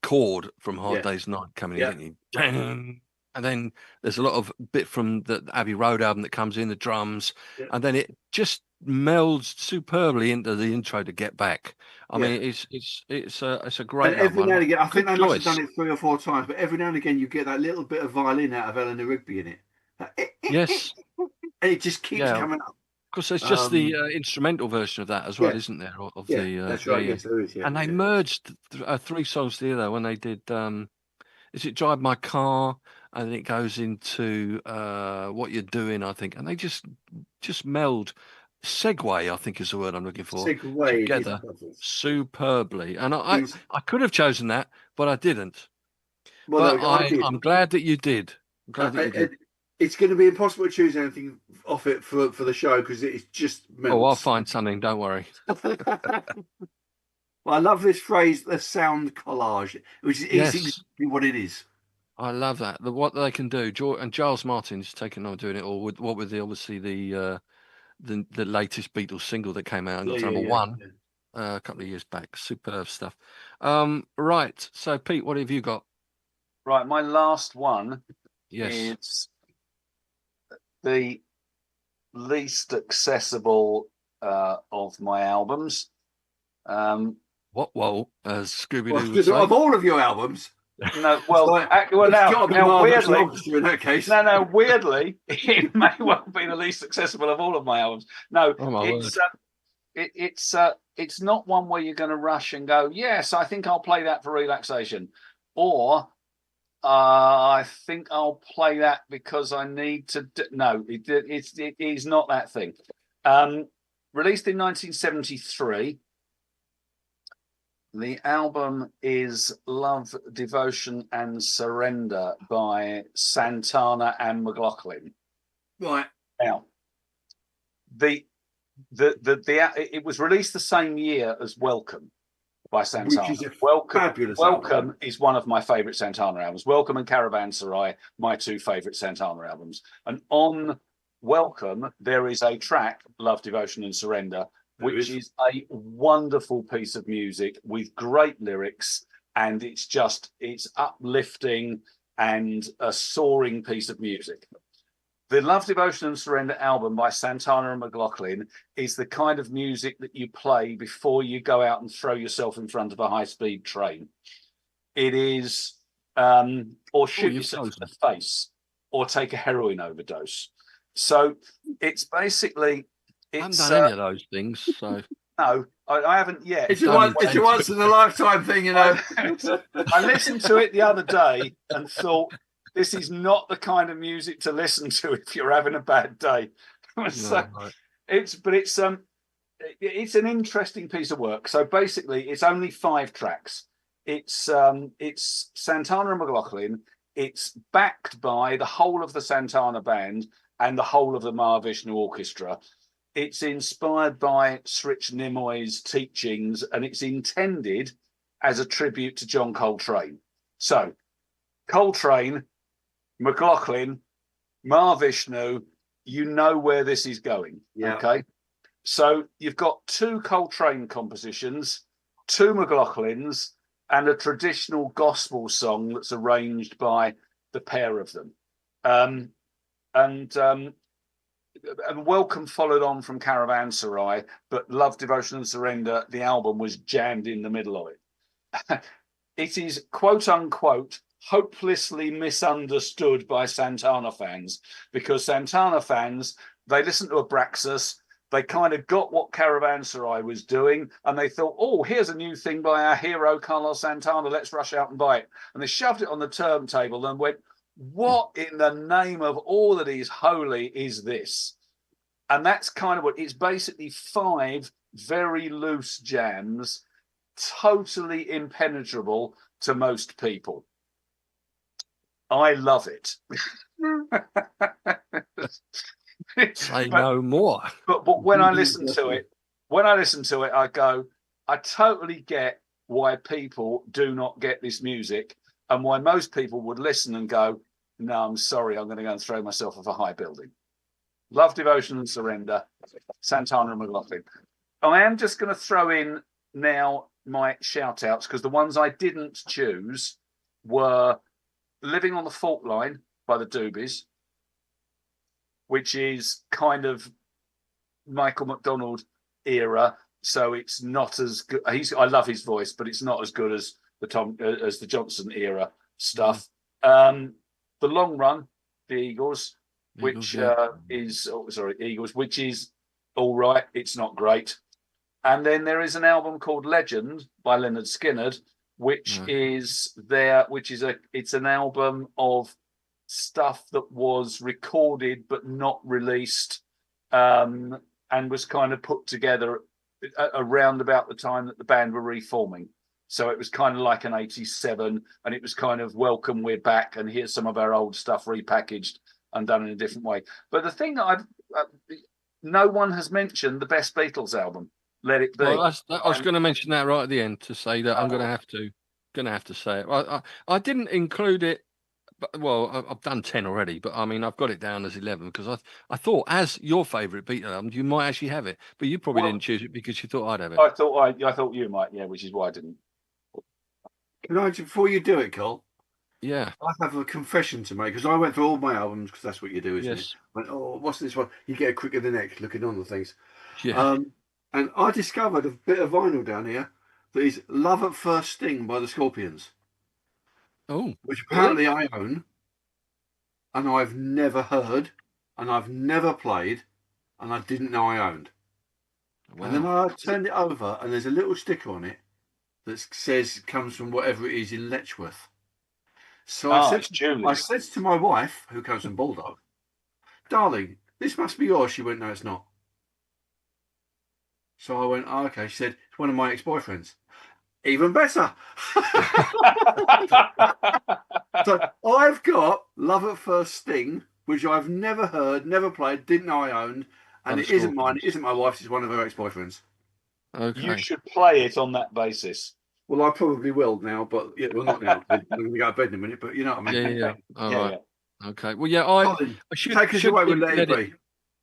chord from Hard Yeah, Day's Night coming in, yeah, don't you? Dang. And then there's a lot of bit from the Abbey Road album that comes in, the drums, yeah, and then it just melds superbly into the intro to Get Back. I yeah. mean, it's a And great every album. now and again, I think Good they must have done choice. it 3 or 4 times, but every now and again you get that little bit of violin out of Eleanor Rigby in it. Yes, And it just keeps yeah. Of coming up. course, there's just the Um, instrumental version of that as well, yeah, isn't there? Of yeah, the that's yeah, right. yeah. Yes, there is. Yeah, And they yeah, merged three songs together when they did. Is it Drive My Car? And then it goes into What You're Doing, I think. And they just meld, segue, I think is the word I'm looking for, Segway is together perfect. superbly. And Is I could have chosen that, but I didn't. well, But no, I did. I'm glad that you did. I'm glad that you did. It's going to be impossible to choose anything off it for the show because it just Oh, I'll melts. find something. Don't worry. Well, I love this phrase, the sound collage, which is Yes. exactly what it is. I love that. What they can do. And Giles Martin's taken on doing it all with obviously the latest Beatles single that came out and Yeah, got to yeah, number yeah, one yeah. a couple of years back. Superb stuff. Right. So Pete, what have you got? Right, my last one Yes. is the least accessible of my albums. What? Whoa, as Scooby Well, Doo would because say. of all of your albums, No, well, it's got to be now Margaret's weirdly, Orchestra in that case. no, weirdly, it may well be the least accessible of all of my albums. No, Oh my word. it's not one where you're going to rush and go, yes, I think I'll play that for relaxation, or I think I'll play that because I need to. No, it is not that thing. Released in 1973. The album is Love, Devotion and Surrender by Santana and McLaughlin. Right. Now, it was released the same year as Welcome by Santana. Which is a Welcome, fabulous Welcome album. is one of my favourite Santana albums. Welcome and Caravanserai, my two favourite Santana albums. And on Welcome, there is a track, Love, Devotion and Surrender, which is a wonderful piece of music with great lyrics, and it's uplifting and a soaring piece of music. The Love, Devotion and Surrender album by Santana and McLaughlin is the kind of music that you play before you go out and throw yourself in front of a high-speed train. It is, or shoot yourself in the face, or take a heroin overdose. So it's basically... I haven't done any of those things, so no, I haven't yet. It's a once in a lifetime thing, you know. I listened to it the other day and thought, this is not the kind of music to listen to if you're having a bad day. So right. it's an interesting piece of work. So basically, it's only 5 tracks. It's Santana and McLaughlin it's backed by the whole of the Santana band and the whole of the Mahavishnu Orchestra. It's inspired by Srich Nimoy's teachings, and it's intended as a tribute to John Coltrane. So, Coltrane, McLaughlin, Mahavishnu, you know where this is going. Yeah. Okay. So you've got 2 Coltrane compositions, 2 McLaughlins, and a traditional gospel song that's arranged by the pair of them. And Welcome followed on from Caravanserai, but Love, Devotion and Surrender, the album, was jammed in the middle of it. It is, quote unquote, hopelessly misunderstood by Santana fans, because Santana fans, they listened to Abraxas, they kind of got what Caravanserai was doing, and they thought, oh, here's a new thing by our hero Carlos Santana, let's rush out and buy it. And they shoved it on the turntable and went, what in the name of all that is holy is this? And that's kind of what it's basically 5 very loose jams, totally impenetrable to most people. I love it. Say no more. But when I listen to it, I go, I totally get why people do not get this music, and why most people would listen and go, no, I'm sorry, I'm going to go and throw myself off a high building. Love, Devotion and Surrender, Santana and McLaughlin. I am just going to throw in now my shout outs, because the ones I didn't choose were Living on the Fault Line by the Doobies, which is kind of Michael McDonald era, so it's not as good. I love his voice, but it's not as good as the Johnson era stuff. The Long Run, the Eagles, which Eagles, which is all right. It's not great. And then there is an album called Legend by Leonard Skinner, which is it's an album of stuff that was recorded but not released, and was kind of put together around about the time that the band were reforming. So it was kind of like an 87, and it was kind of welcome, we're back, and here's some of our old stuff repackaged and done in a different way. But the thing that no one has mentioned the best Beatles album, Let It Be. Well, I was going to mention that right at the end, to say that I'm going to have to say it. I didn't include it. Well, I've done 10 already, but I mean, I've got it down as 11 because I thought, as your favourite Beatles album, you might actually have it, but you probably didn't choose it because you thought I'd have it. I thought you might, yeah, which is why I didn't. Can I, before you do it, Cole? Yeah. I have a confession to make, because I went through all my albums, because that's what you do, isn't it? Went, oh, what's this one? You get a quick of the neck looking on the things. Yeah. And I discovered a bit of vinyl down here that is Love at First Sting by the Scorpions. Oh. Which apparently I own, and I've never heard, and I've never played, and I didn't know I owned. Wow. And then I turned it over, and there's a little sticker on it that says comes from whatever it is in Letchworth. So I said to my wife, who comes from Bulldog, darling, this must be yours. She went, no, it's not. So I went, oh, okay. She said, it's one of my ex-boyfriends. Even better. So I've got Love at First Sting, which I've never heard, never played, didn't know I owned, and it isn't mine, it isn't my wife's, it's one of her ex-boyfriends. Okay. You should play it on that basis. Well, I probably will now, but yeah, well, not now. I'm going to go to bed in a minute, but you know what I mean. Yeah. All right. Okay. Well, yeah, I should take us away with Let It Be.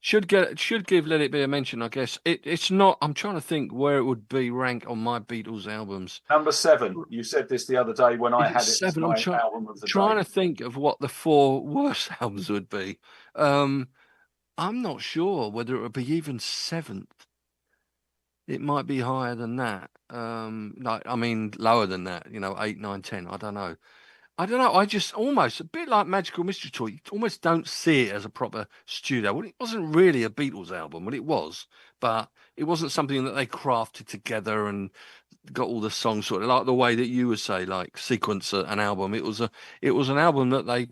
Should give Let It Be a mention, I guess. It's not. I'm trying to think where it would be ranked on my Beatles albums. Number 7. You said this the other day when I had it. 7. I'm album of the trying day. to think of what the 4 worst albums would be. I'm not sure whether it would be even 7th. It might be higher than that. Lower than that. 8, 9, 10. I don't know. I just almost a bit like Magical Mystery Tour. You almost don't see it as a proper studio. Well, it wasn't really a Beatles album. Well, it was, but it wasn't something that they crafted together and got all the songs sort of like the way that you would say, like sequence an album. It was an album that they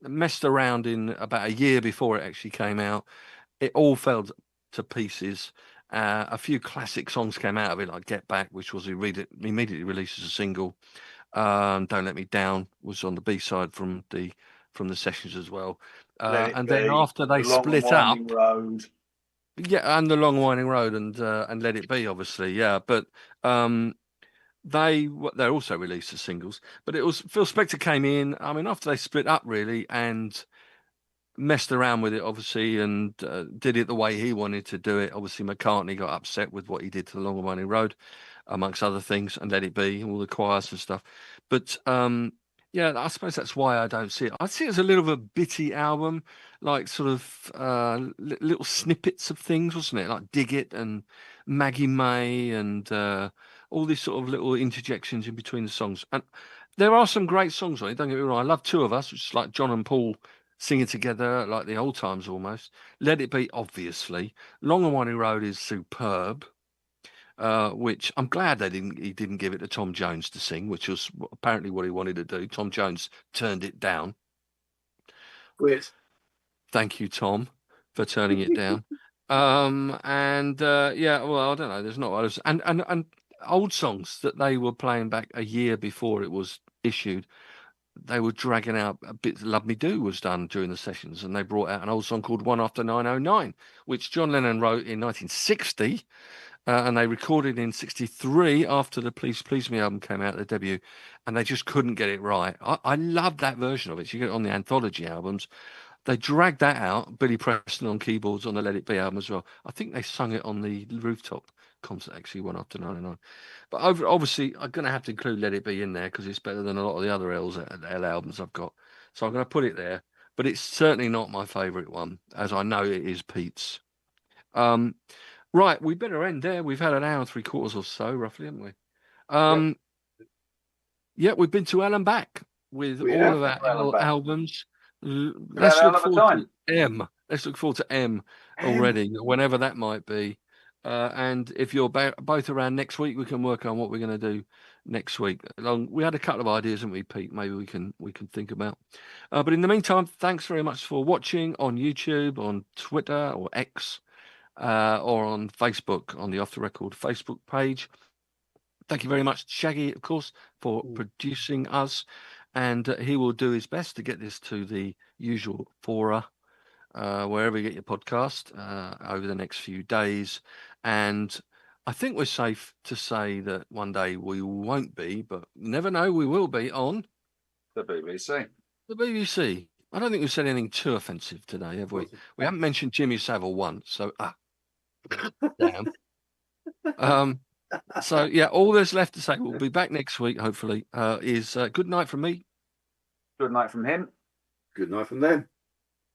messed around in about a year before it actually came out. It all fell to pieces. A few classic songs came out of it, like Get Back, which was immediately released as a single. Don't Let Me Down was on the B-side from the sessions as well. Let It And then Be, after they The Long and split up, Winding Road. yeah, and The Long Winding Road and Let It Be, obviously, yeah. But they also released the singles. But it was Phil Spector came in. I mean, after they split up, really, and messed around with it, obviously, and did it the way he wanted to do it. Obviously, McCartney got upset with what he did to The Long and Winding Road, amongst other things, and Let It Be, all the choirs and stuff. But yeah, I suppose that's why I don't see it. I see it as a little of a bitty album, like sort of little snippets of things, wasn't it? Like Dig It and Maggie May and all these sort of little interjections in between the songs. And there are some great songs on it, don't get me wrong. I love Two of Us, which is like John and Paul singing together like the old times almost. Let It Be, obviously. Long and Winding Road is superb. Which I'm glad he didn't give it to Tom Jones to sing, which was apparently what he wanted to do. Tom Jones turned it down. Weird. Thank you, Tom, for turning it down. Yeah, well, I don't know. There's not others, and old songs that they were playing back a year before it was issued. They were dragging out a bit. Love Me Do was done during the sessions, and they brought out an old song called One After 909, which John Lennon wrote in 1960. And they recorded in 63 after the Please Please Me album came out, the debut, and they just couldn't get it right. I love that version of it. So you get it on the anthology albums. They dragged that out, Billy Preston on keyboards on the Let It Be album as well. I think they sung it on the rooftop concert, actually, One After 99. But obviously, I'm going to have to include Let It Be in there because it's better than a lot of the other L albums I've got. So I'm going to put it there. But it's certainly not my favourite one, as I know it is Pete's. Right, we better end there. We've had an hour and 3/4 or so, roughly, haven't we? Yeah, we've been to hell and back with all of our albums. Let's look forward to M. Let's look forward to M already, whenever that might be. And if you're both around next week, we can work on what we're going to do next week. We had a couple of ideas, haven't we, Pete? Maybe we can think about. But in the meantime, thanks very much for watching on YouTube, on Twitter or X. Or on Facebook, on the Off the Record Facebook page. Thank you very much, Shaggy, of course, for producing us. And he will do his best to get this to the usual fora, wherever you get your podcast, over the next few days. And I think we're safe to say that one day we won't be, but you never know, we will be on the BBC. The BBC. I don't think we've said anything too offensive today, have we? We haven't mentioned Jimmy Savile once, so damn. So yeah, all there's left to say, we'll be back next week, hopefully, is good night from me. Good night from him. Good night from them.